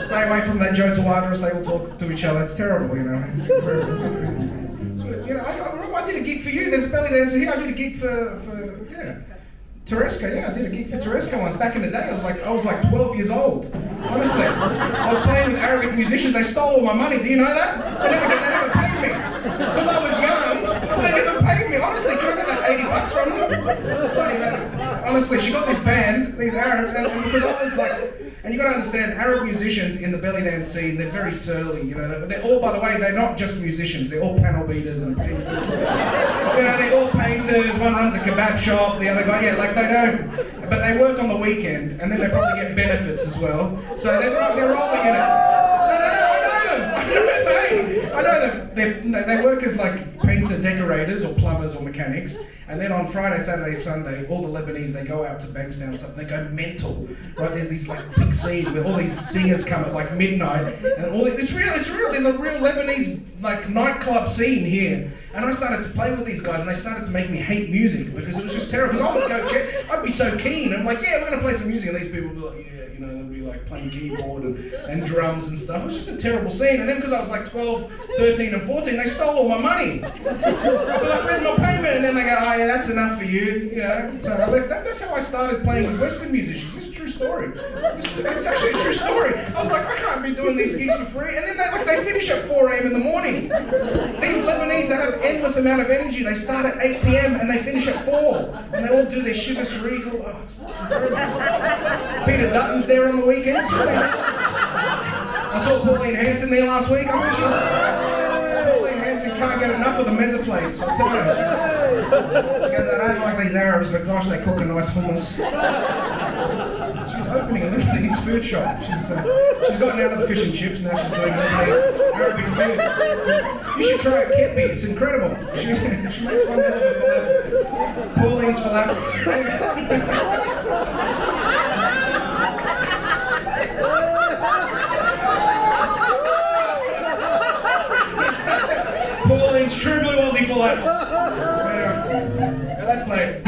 Stay away from that Joe Tawadros, they all talk to each other. It's terrible, you know. It's you know, I remember I did a gig for you. There's a belly dancer here. I did a gig for Tereska, I did a gig for Tereska once back in the day. I was like 12 years old. Honestly. I was playing with Arabic musicians. They stole all my money. Do you know that? They never paid me. Because I was young, they never paid me. Honestly, can I get like $80 from them? Honestly, she got this band, these Arabs, and because I was like, and you got to understand, Arab musicians in the belly dance scene, they're very surly, you know. They're all, by the way, they're not just musicians. They're all panel beaters and painters. You know, they're all painters. One runs a kebab shop. The other guy, they don't. But they work on the weekend, and then they probably get benefits as well. So they're rolling in it. I know them. They work as like painter decorators or plumbers or mechanics, and then on Friday, Saturday, Sunday, all the Lebanese, they go out to Bankstown and stuff, and they go mental. Right? There's these like big scene where all these singers come at like midnight, and it's real. There's a real Lebanese like nightclub scene here. And I started to play with these guys, and they started to make me hate music because it was just terrible. Because I'd be so keen. I'm like, yeah, we're gonna play some music, and these people would be like, yeah, you know, they'd be like playing keyboard and drums and stuff. It was just a terrible scene. And then because I was like 12, 13, and 14, they stole all my money. I'd be like, where's my payment? And then they go, oh yeah, that's enough for you. You know. So I left. That's how I started playing with Western musicians. It's a true story. It's actually a true story. I was like, I can't be doing these gigs for free. And then they finish at 4 a.m. in the morning. These Lebanese, they have endless amount of energy. They start at 8 p.m. and they finish at 4. And they all do their Shivas Regal. Oh, it's Peter Dutton's there on the weekends. I saw Pauline Hanson there last week. Pauline Hanson can't get enough of the mezzoplates, I'll tell you. Because I don't like these Arabs, but gosh, they cook a nice hummus. She's opening a Lebanese food shop. She's gotten out of the fish and chips, now she's doing Arabic food. You should try it, Kippy, it's incredible. She makes one hell of a falafel. Pauline's falafel. Pauline's true blue Aussie falafel. Now let's play it.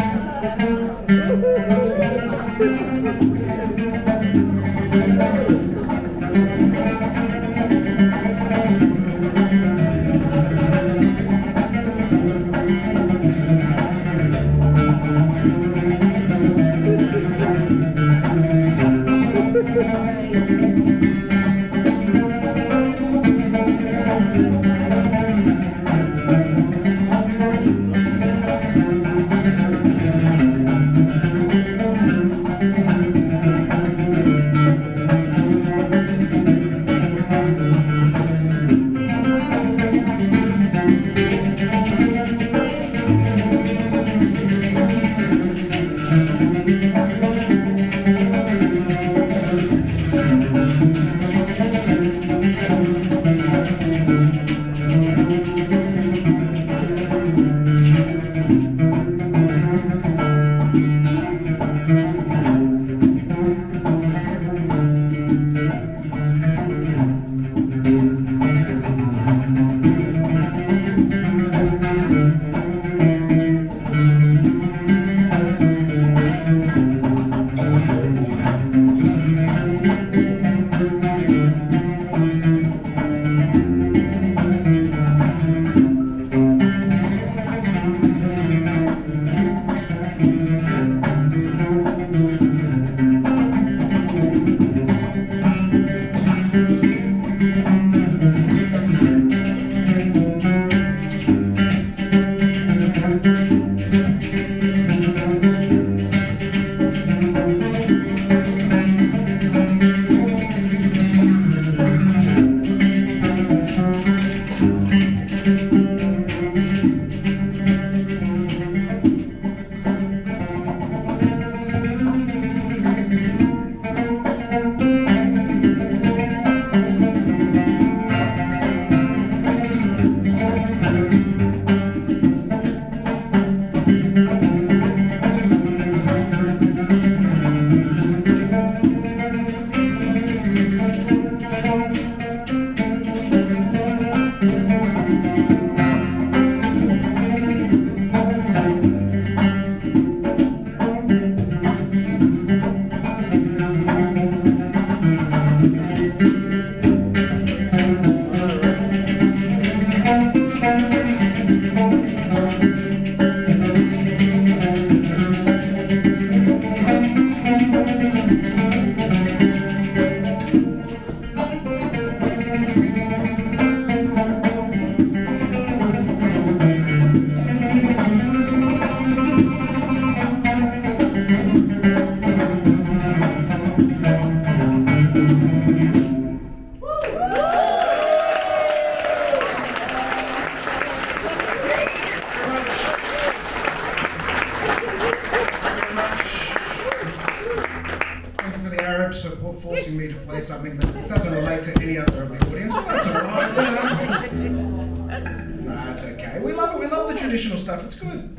Nah, it's okay. We love it. We love the traditional stuff. It's good.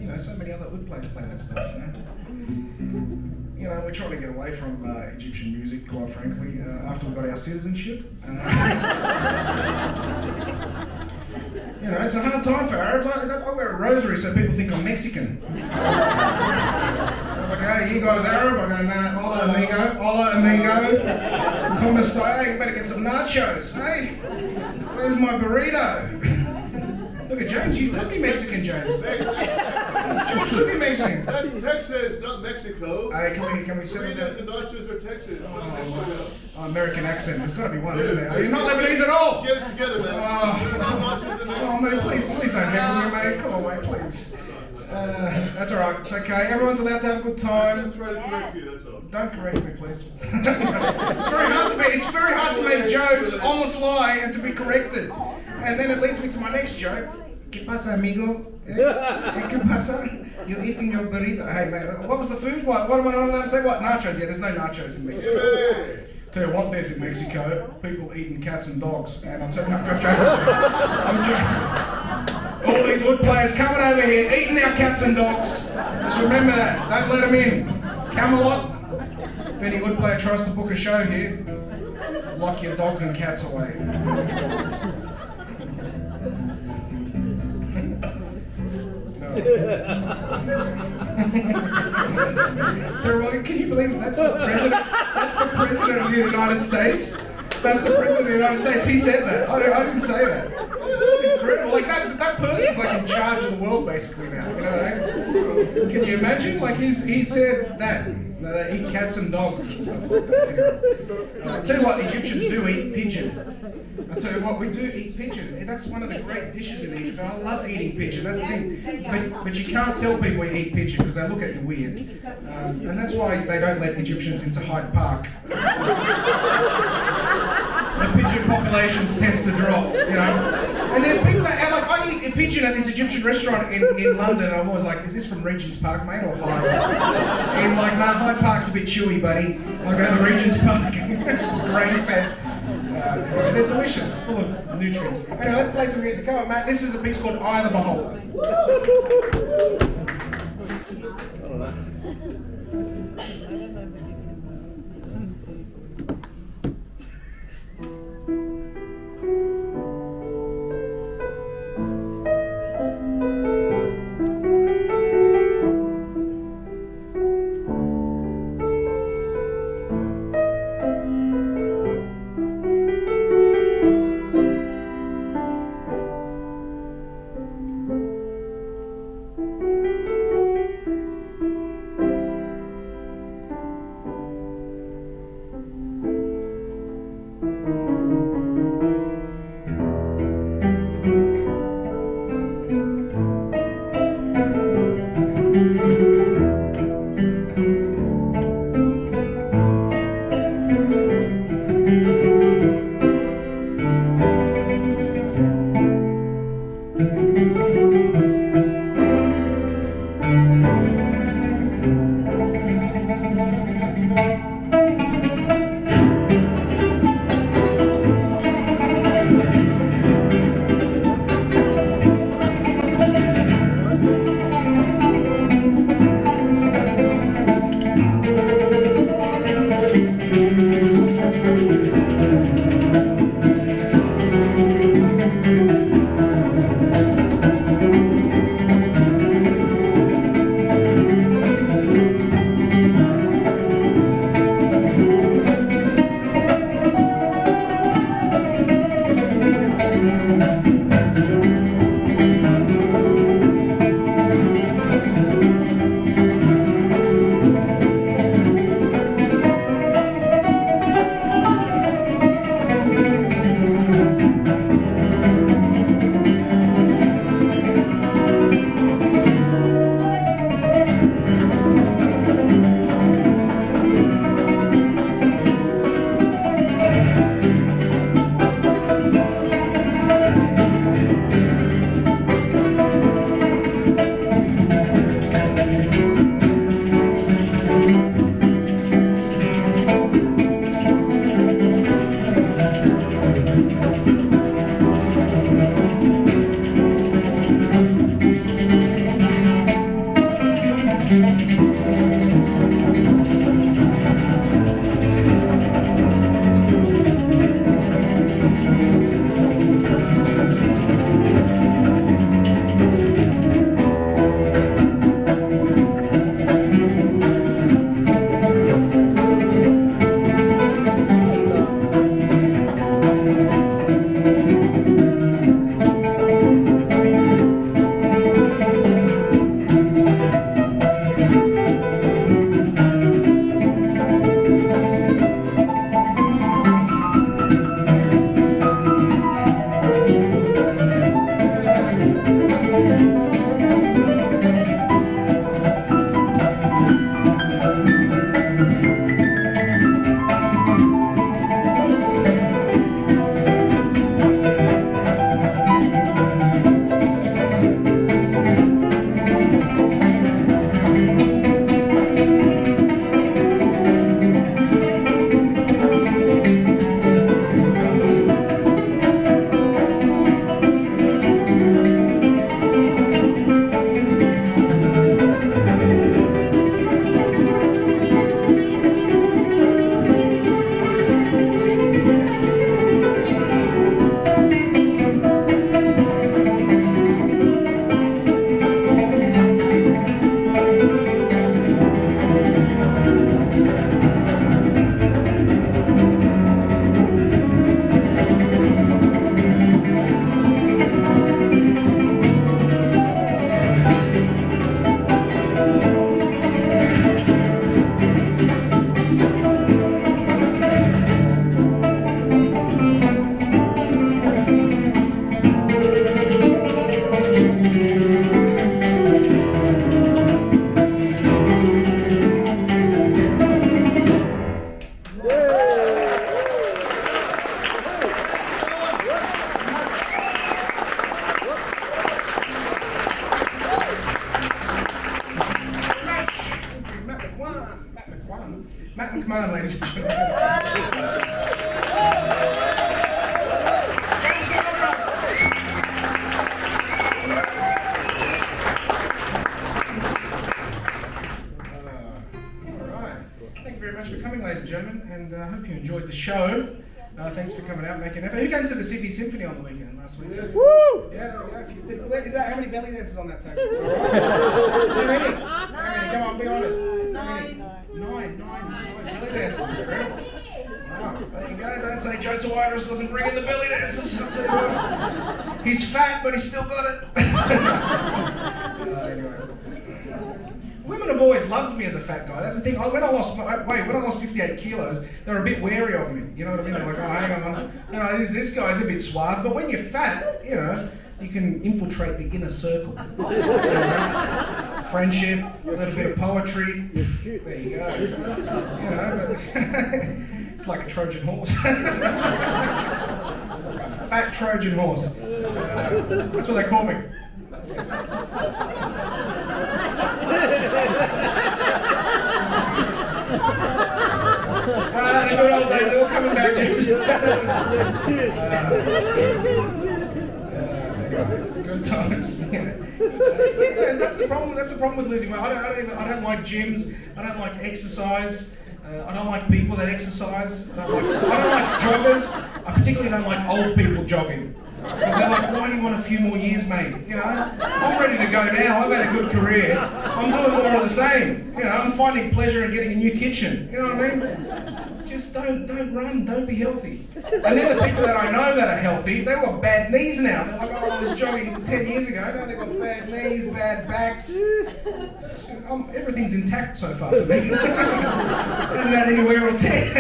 But so many other wood players play that stuff. We're trying to get away from Egyptian music, quite frankly, after we got our citizenship. It's a hard time for Arabs. I wear a rosary so people think I'm Mexican. I'm like, hey, you guys Arab? I go, nah, hola amigo. Como está? Hey, you better get some nachos, hey? Where's my burrito? Look at James, you look Mexican, James. James, look Mexican. That's Texas, not Mexico. Hey, can we settle Burritos that? and nachos are Texas, not Mexico. American accent. There's got to be one, isn't there? You're not Lebanese at all. Get it together, man. There are no nachos in Mexico. Oh, mate, please don't heckle me, mate. Come on, mate, please. That's all right. It's okay. Everyone's allowed to have a good time. I'm just trying to correct you, that's all. Don't correct me, please. It's very hard to make jokes on the fly and to be corrected. And then it leads me to my next joke. ¿Qué pasa, amigo? ¿Qué pasa? You're eating your burrito. Hey, man, what was the food? What am I not allowed to say? What? Nachos? Yeah, there's no nachos in Mexico. Tell you what there's in Mexico, people eating cats and dogs. And I'm joking. I'm joking. All these wood players coming over here, eating our cats and dogs. Just remember that. Don't let them in. Camelot, if any wood player tries to book a show here, lock your dogs and cats away. Can you believe it? That's the president of the United States. That's the president of the United States. He said that. I didn't say that. It's incredible. Like that person's like in charge of the world basically now. Can you imagine? Like he said that. They eat cats and dogs and stuff like that. I'll tell you what, Egyptians do eat pigeon. I'll tell you what, we do eat pigeon. That's one of the great dishes in Egypt. I love eating pigeon. That's the thing. But you can't tell people you eat pigeon because they look at you weird. And that's why they don't let Egyptians into Hyde Park. The pigeon population tends to drop, And there's people that, like, I eat a pigeon at this Egyptian restaurant in London, and I'm always like, is this from Regent's Park, mate, or Hyde? And he's like, nah, Hyde Park's a bit chewy, buddy. I'll go to Regent's Park. Grain fed. They're delicious, full of nutrients. Anyway, let's play some music. Come on, Matt. This is a piece called Eye of the Beholder. enjoyed the show. Thanks for coming out, making an effort. Who came to the Sydney Symphony on the weekend last week? Woo! Yeah, there we go. A few people. Is that how many belly dancers on that table? How many? How many? Come on, be honest. How many? Nine belly dancers. Incredible. Wow, there you go. Don't say Joe Tawadros doesn't bring in the belly dancers. I'll tell you what. He's fat, but he's still got it. Anyway. Women have always loved me as a fat guy. That's the thing. When I lost 58 kilos, they were a bit wary of me. You know what I mean? They're like, oh, hang on. This guy's a bit suave. But when you're fat, you can infiltrate the inner circle. Friendship, a little bit of poetry. There you go. It's like a Trojan horse. It's like a fat Trojan horse. That's what they call me. The good old days, they're all coming back to good times. That's the problem. That's the problem with losing weight. I don't like gyms. I don't like exercise. I don't like people that exercise. I don't like joggers. I particularly don't like old people jogging. Because they're like, why do you want a few more years, mate? I'm ready to go now. I've had a good career. I'm doing more of the same. I'm finding pleasure in getting a new kitchen. You know what I mean? Just don't run. Don't be healthy. And then the people that I know that are healthy, they've got bad knees now. They're like, oh, I was jogging 10 years ago. Now they've got bad knees, bad backs. Everything's intact so far for me. Hasn't had any wear or tear.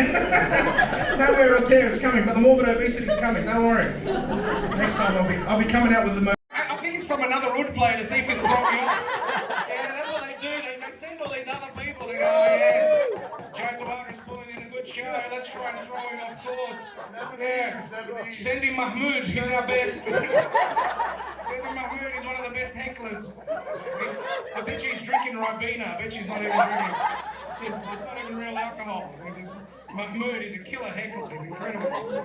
No wear or tear is coming, but the morbid obesity is coming. Don't worry. Next time I'll be coming out with the most. I think it's from another wood player to see if it can throw me off. Yeah, that's what they do. They send all these other people. They go, oh yeah, Joe Tawadros pulling in a good show. Let's try and throw him off course. Yeah, send him Mahmoud. He's our best. Send him Mahmoud. He's one of the best hecklers. I bet you he's drinking Ribena. I bet you he's not even drinking. It's not even real alcohol. Mahmoud, he's a killer heckler. He's incredible.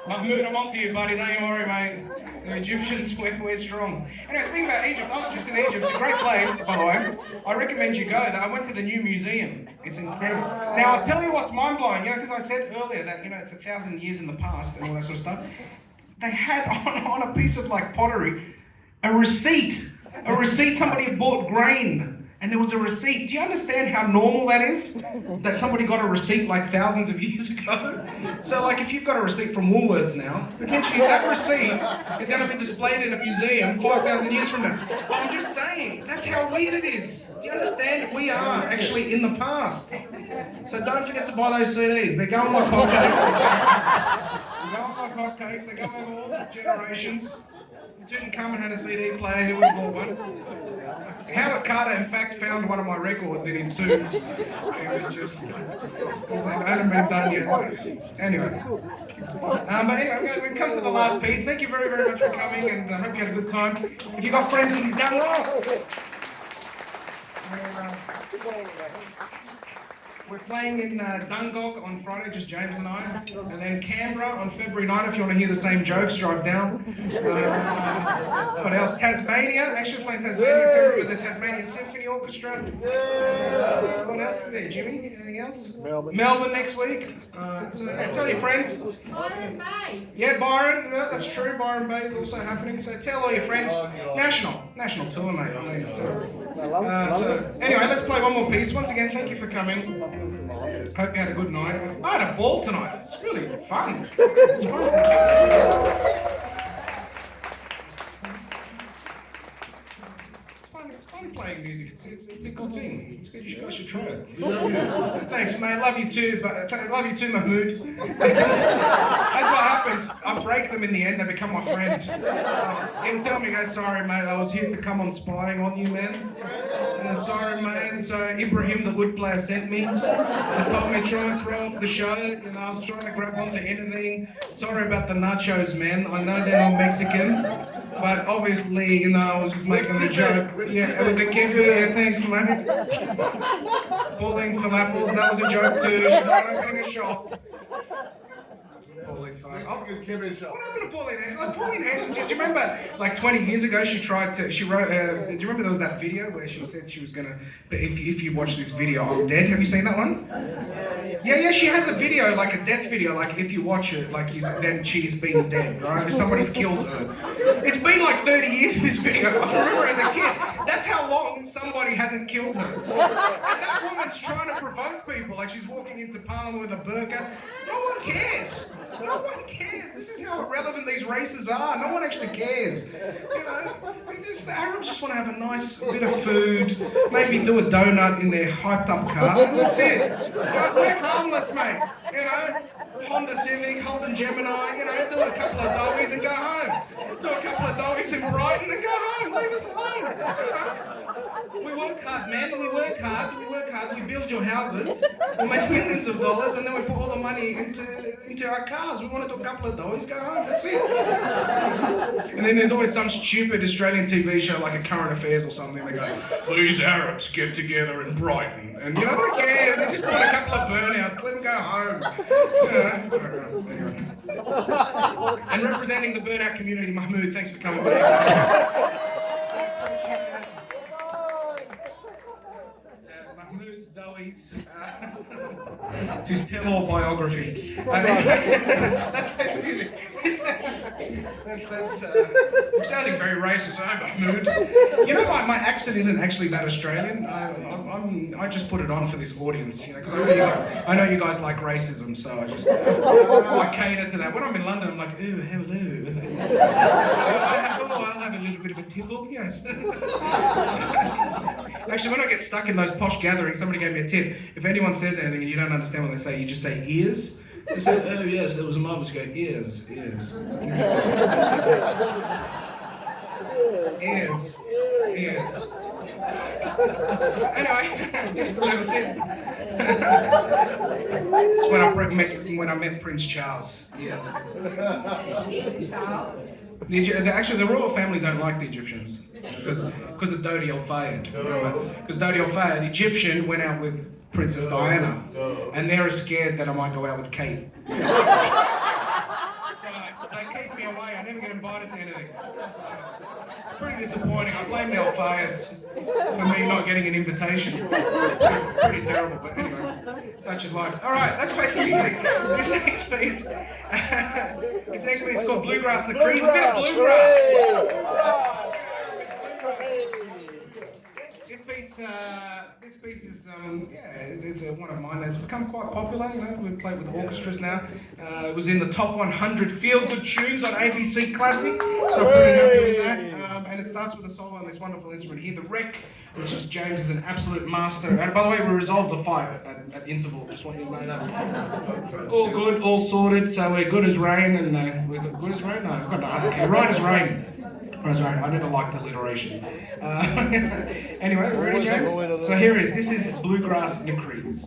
Mahmoud, I'm on to you, buddy. Don't you worry, mate. The Egyptians, we're strong. Anyway, speaking about Egypt, I was just in Egypt. It's a great place, by the way. I recommend you go. I went to the new museum. It's incredible. Now, I'll tell you what's mind-blowing, because I said earlier that, it's 1,000 years in the past and all that sort of stuff. They had on a piece of, pottery, a receipt. A receipt somebody had bought grain. And there was a receipt. Do you understand how normal that is? That somebody got a receipt thousands of years ago? So if you've got a receipt from Woolworths now, potentially that receipt is going to be displayed in a museum 5,000 years from now. I'm just saying, that's how weird it is. Do you understand? We are actually in the past. So don't forget to buy those CDs. They're going like hotcakes. They go over all generations. Tutankhamun had a CD player, he was bought one. Howard Carter, in fact, found one of my records in his tombs. It was just, it hadn't been done yet. Anyway. But anyway, we've come to the last piece. Thank you very, very much for coming, and I hope you had a good time. If you've got friends in Gare, we're playing in Dungog on Friday, just James and I. And then Canberra on February 9, if you want to hear the same jokes, drive down. What else? Tasmania, actually playing Tasmania in February with the Tasmanian Symphony Orchestra. What else is there, Jimmy? Anything else? Melbourne next week. So tell your friends. Byron Bay. Yeah, Byron, that's true. Byron Bay is also happening. So tell all your friends. National tour, mate. Anyway, let's play one more piece. Once again, thank you for coming. Hope you had a good night. I had a ball tonight. It's really fun. It's fun. It's fun playing music. It's a good thing. It's good. You guys should try it. Thanks, mate. Love you too. But love you too, Mahmoud. That's what happens. I break them in the end. They become my friend. He'll tell me, "Go, sorry, mate. I was here to come on spying on you, man. Sorry, man. So Ibrahim, the wood player, sent me. He told me to try and throw off the show. I was trying to grab onto anything. Sorry about the nachos, man. I know they're not Mexican, but obviously, I was just making a joke. Yeah, with the kid. Yeah, thanks, mate. Pulling falafels. That was a joke too. I'm getting a shot. Pauline's fine. What happened to Pauline Hanson? Pauline Hanson, do you remember, 20 years ago, she wrote, do you remember there was that video where she said she was going to, if you watch this video, I'm dead. Have you seen that one? Yeah, she has a video, like a death video, like if you watch it, like then she's been dead, right? Somebody's killed her. It's been like 30 years, this video. I remember as a kid, that's how long somebody hasn't killed her. And that woman's trying to provoke people, like she's walking into Parliament with a burqa. No one cares. No one cares. This is how irrelevant these races are. No one actually cares. You know, the Arabs just want to have a nice bit of food, maybe do a donut in their hyped up car, and that's it. We're harmless, mate. You know, Honda Civic, Holden Gemini, you know, do a couple of dollies and go home. Do a couple of dollies in Brighton and go home. Leave us alone. You know? We work hard, man. We work hard. We build your houses. We make millions of dollars, and then we put all the money into our cars. We want to do a couple of dollies, go home. That's it. And then there's always some stupid Australian TV show like a Current Affairs or something. They go, these Arabs get together in Brighton, and you know who cares? They just want a couple of burnouts. Let them go home. Anyway. And representing the burnout community, Mahmood, thanks for coming back. Mahmood's Doughies. It's his tell-all biography. That's music. I'm sounding very racist. I'm Mahmood. You know, my accent isn't actually that Australian. I just put it on for this audience, you know, because I know you guys like racism, so I just I cater to that. When I'm in London, I'm like, ooh, hello. I'll have a little bit of a tickle, yes. Actually, when I get stuck in those posh gatherings, somebody gave me a tip. If anyone says anything and you don't understand what they say, you just say ears. You say, oh yes, there was a moment you go, ears. Ears. Anyway, here's a little tip. It's when I met Prince Charles. Yeah. Actually, the royal family don't like the Egyptians because of Dodi El Fayed. Because Dodi El Fayed, Egyptian, went out with Princess Diana, and they're scared that I might go out with Kate. So they keep me away. I never get invited to anything. It's pretty disappointing. I blame the El Fayeds for me not getting an invitation. Pretty terrible, but anyway, such is life. All right, let's play some music. This next piece is called Bluegrass Nikriz. A bit of bluegrass. This piece is it's one of mine that's become quite popular. You know, we play with orchestras now. It was in the top 100 feel-good tunes on ABC Classic, so I'm pretty happy with that. And it starts with a solo on this wonderful instrument here, the Wreck, which is James is an absolute master. And by the way, we resolved the fight at interval. Just want you to know that. All good, all sorted. So we're good as rain, and was it good as rain? No, I've got no. Okay, right as rain. I never liked alliteration. Anyway, ready, James? So here it is. This is Bluegrass Nikriz.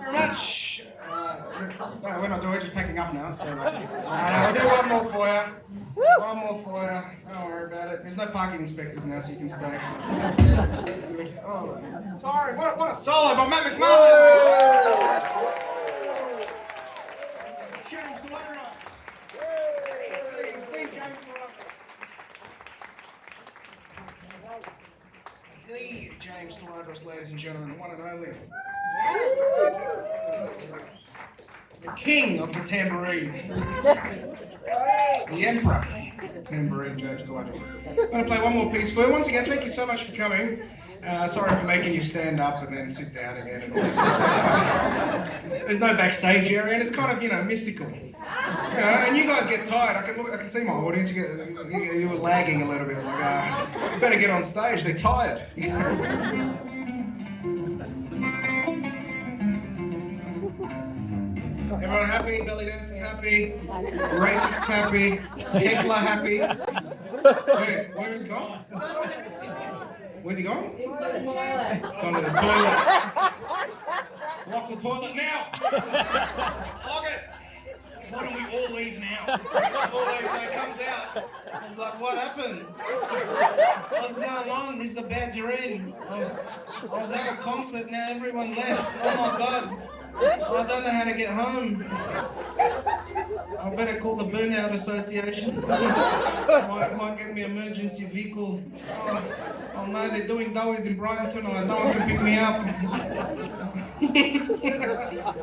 Very much. No, we're not doing. We're just packing up now. So we'll do one more for you. One more for you. Don't worry about it. There's no parking inspectors now, so you can stay. Good. Oh, sorry. What a solo by Matt McMahon. James Tawadros. The James Tawadros, ladies and gentlemen, the one and only. The king of the tambourine. The emperor of the tambourine, James Tawadros. I'm going to play one more piece for you. Once again, thank you so much for coming. Sorry for making you stand up and then sit down again and all this sort of stuff. There's no backstage area, and it's kind of, mystical. And you guys get tired. I can see my audience. You were lagging a little bit. I was like, better get on stage. They're tired. Everyone happy? Belly dancers happy? Racists happy? Heckler happy? Where is he gone? Where's he gone? He's gone to the toilet. Gone to the toilet. Lock the toilet now. Lock it. Why don't we all leave now? All day, so it comes out. I was like, what happened? What's going on? This is a bad dream. I was at a concert, now everyone left. Oh my God. I don't know how to get home. I better call the Burnout Association. might get me emergency vehicle. Oh no, they're doing doughies in Brighton tonight. No one can pick me up.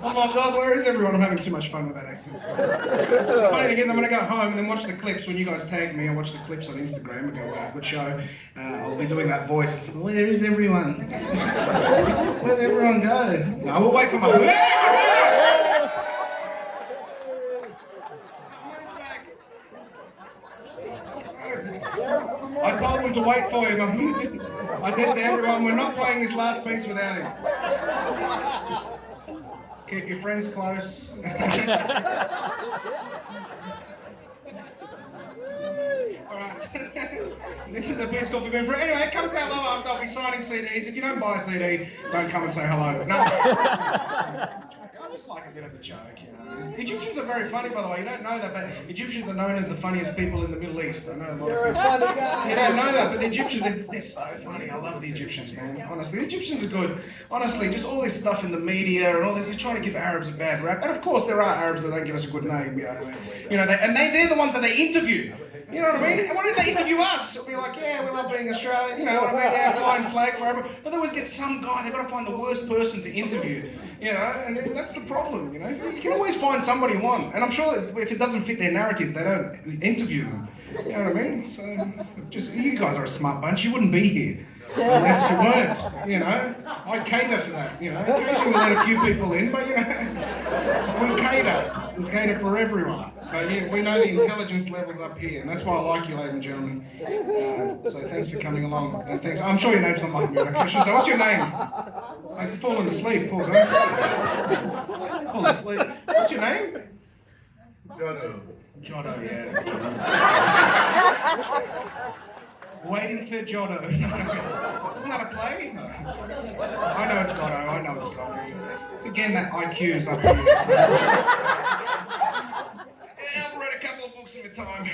Oh my God, where is everyone? I'm having too much fun with that accent. The funny thing is, I'm going to go home and then watch the clips. When you guys tag me, I watch the clips on Instagram and go, wow, good show. I'll be doing that voice. Where is everyone? Where'd everyone go? No, we'll wait for my... I told him to wait for him. I said to everyone, we're not playing this last piece without him. Keep your friends close. Alright, this is the piece called Forbidden Fruit. Anyway, it comes out low after I'll be signing CDs. If you don't buy a CD, don't come and say hello. No. I just like a bit of a joke, Egyptians are very funny, by the way. You don't know that, but Egyptians are known as the funniest people in the Middle East. I know a lot of people. Funny guy. You don't know that, but the Egyptians, they're so funny. I love the Egyptians, man. Honestly, the Egyptians are good. Honestly, just all this stuff in the media and all this, they're trying to give Arabs a bad rap. And of course, there are Arabs that don't give us a good name, they're the ones that they interview. You know what I mean? And why did they interview us? It'll be like, yeah, we love being Australian, you know what I mean? Yeah, flying flag forever. But they always get some guy, they've got to find the worst person to interview, and then that's the problem, You can always find somebody you want. And I'm sure that if it doesn't fit their narrative, they don't interview them. You know what I mean? So, you guys are a smart bunch, you wouldn't be here. Unless you weren't, I cater for that, Occasionally let a few people in, but, we cater for everyone. But we know the intelligence level's up here, and that's why I like you, ladies and gentlemen. So thanks for coming along, and thanks. I'm sure your name's not like Percussion, so what's your name? I've fallen asleep, poor guy. Fallen asleep. What's your name? Jono, yeah. Waiting for Jono. Isn't that a play? No. I know it's Goddo. It's again that IQ is up here. Yeah, I've read a couple of books in my time.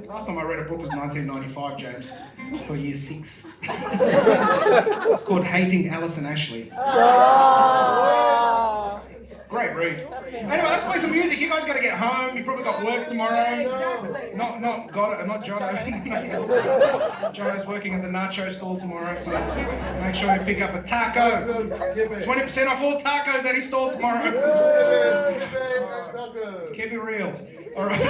Last time I read a book was 1995, James, for year 6. It's called Hating Alison Ashley. Great read. Anyway, let's play some music. You guys got to get home. You probably got work tomorrow. Not Jono. Jono's working at the nacho stall tomorrow, so make sure you pick up a taco. 20% off all tacos at his stall tomorrow. Keep it real. All right. All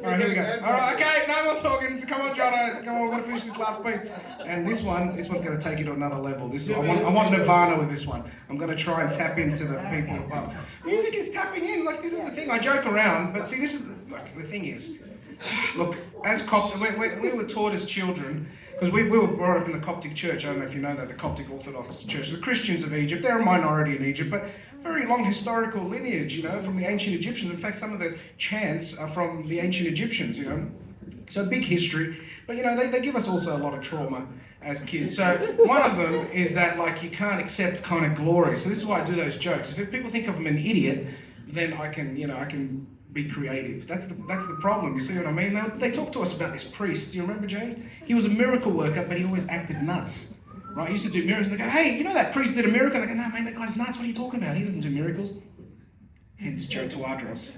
right, here we go. All right, okay, no more talking. Come on, Jono. Come on, we're going to finish this last piece. And this one's going to take you to another level. I want Nirvana with this one. I'm going to try and tap into the people above. Music is tapping in. Like, this is the thing. I joke around, but see, this is, like, the thing is, look, as Copts, we were taught as children, because we were brought up in the Coptic church. I don't know if you know that, the Coptic Orthodox Church. The Christians of Egypt, they're a minority in Egypt, but very long historical lineage, from the ancient Egyptians. In fact, some of the chants are from the ancient Egyptians, So big history. But, they give us also a lot of trauma as kids. So one of them is that, like, you can't accept kind of glory. So this is why I do those jokes. If people think of them an idiot, then I can be creative. That's the problem. You see what I mean? They talk to us about this priest. Do you remember, James? He was a miracle worker, but he always acted nuts. Right? He used to do miracles. And they go, hey, that priest did a miracle? They go, no, man, that guy's nuts. What are you talking about? He doesn't do miracles. Hence Joe Tawadros.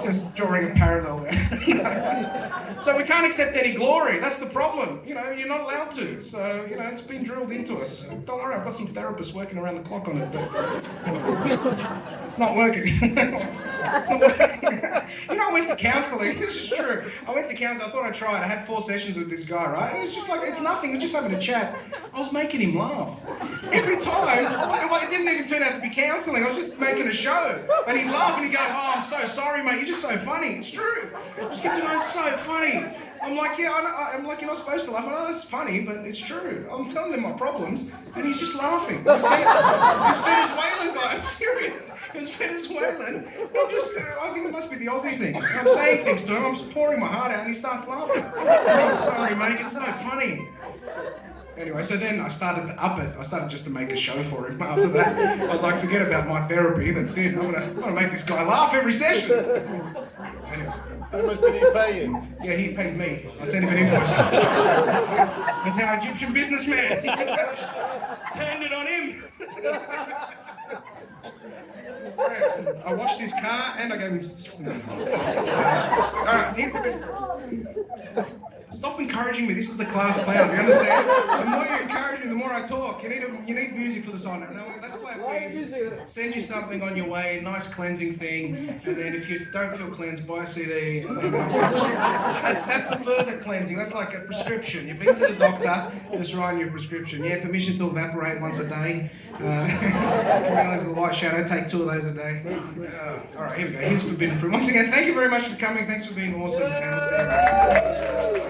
Just drawing a parallel there. So we can't accept any glory. That's the problem. You're not allowed to. So, it's been drilled into us. Don't worry, I've got some therapists working around the clock on it, but it's not working. It's not working. You know, I went to counselling. This is true. I went to counselling. I thought I'd try it. I had 4 sessions with this guy, right? And it's just like, it's nothing. We're just having a chat. I was making him laugh. Every time. It didn't even turn out to be counselling. I was just making a show. And he'd laugh and he'd go, oh, I'm so sorry, mate. You're just so funny. It's true. I just kept going, it's so funny. I'm like, yeah, I'm like, you're not supposed to laugh. I know it's funny, but it's true. I'm telling him my problems, and he's just laughing. He's Venezuelan guy. I'm serious. It's Venezuelan. I think it must be the Aussie thing. I'm saying things to him. I'm just pouring my heart out, and he starts laughing. I'm sorry, mate. You're so funny. Anyway, so then I started to up it. I started just to make a show for him. After that, I was like, forget about my therapy. That's it. I'm gonna make this guy laugh every session. Anyway. How much did he pay you? Yeah, he paid me. I sent him an invoice. That's how Egyptian businessman turned it on him. I washed his car and I gave him. Alright, here's the bit. Stop encouraging me. This is the class clown. Do you understand? The more you encourage me, the more I talk. You need music for the song. That's why I send you something on your way, nice cleansing thing, and then if you don't feel cleansed, buy a CD. That's the further cleansing. That's like a prescription. You've been to the doctor, just write your prescription. Yeah, permission to evaporate once a day. Feelings of the white shadow, take 2 of those a day. All right, here we go. Here's Forbidden Fruit. Once again, thank you very much for coming. Thanks for being awesome. And we'll see you next time.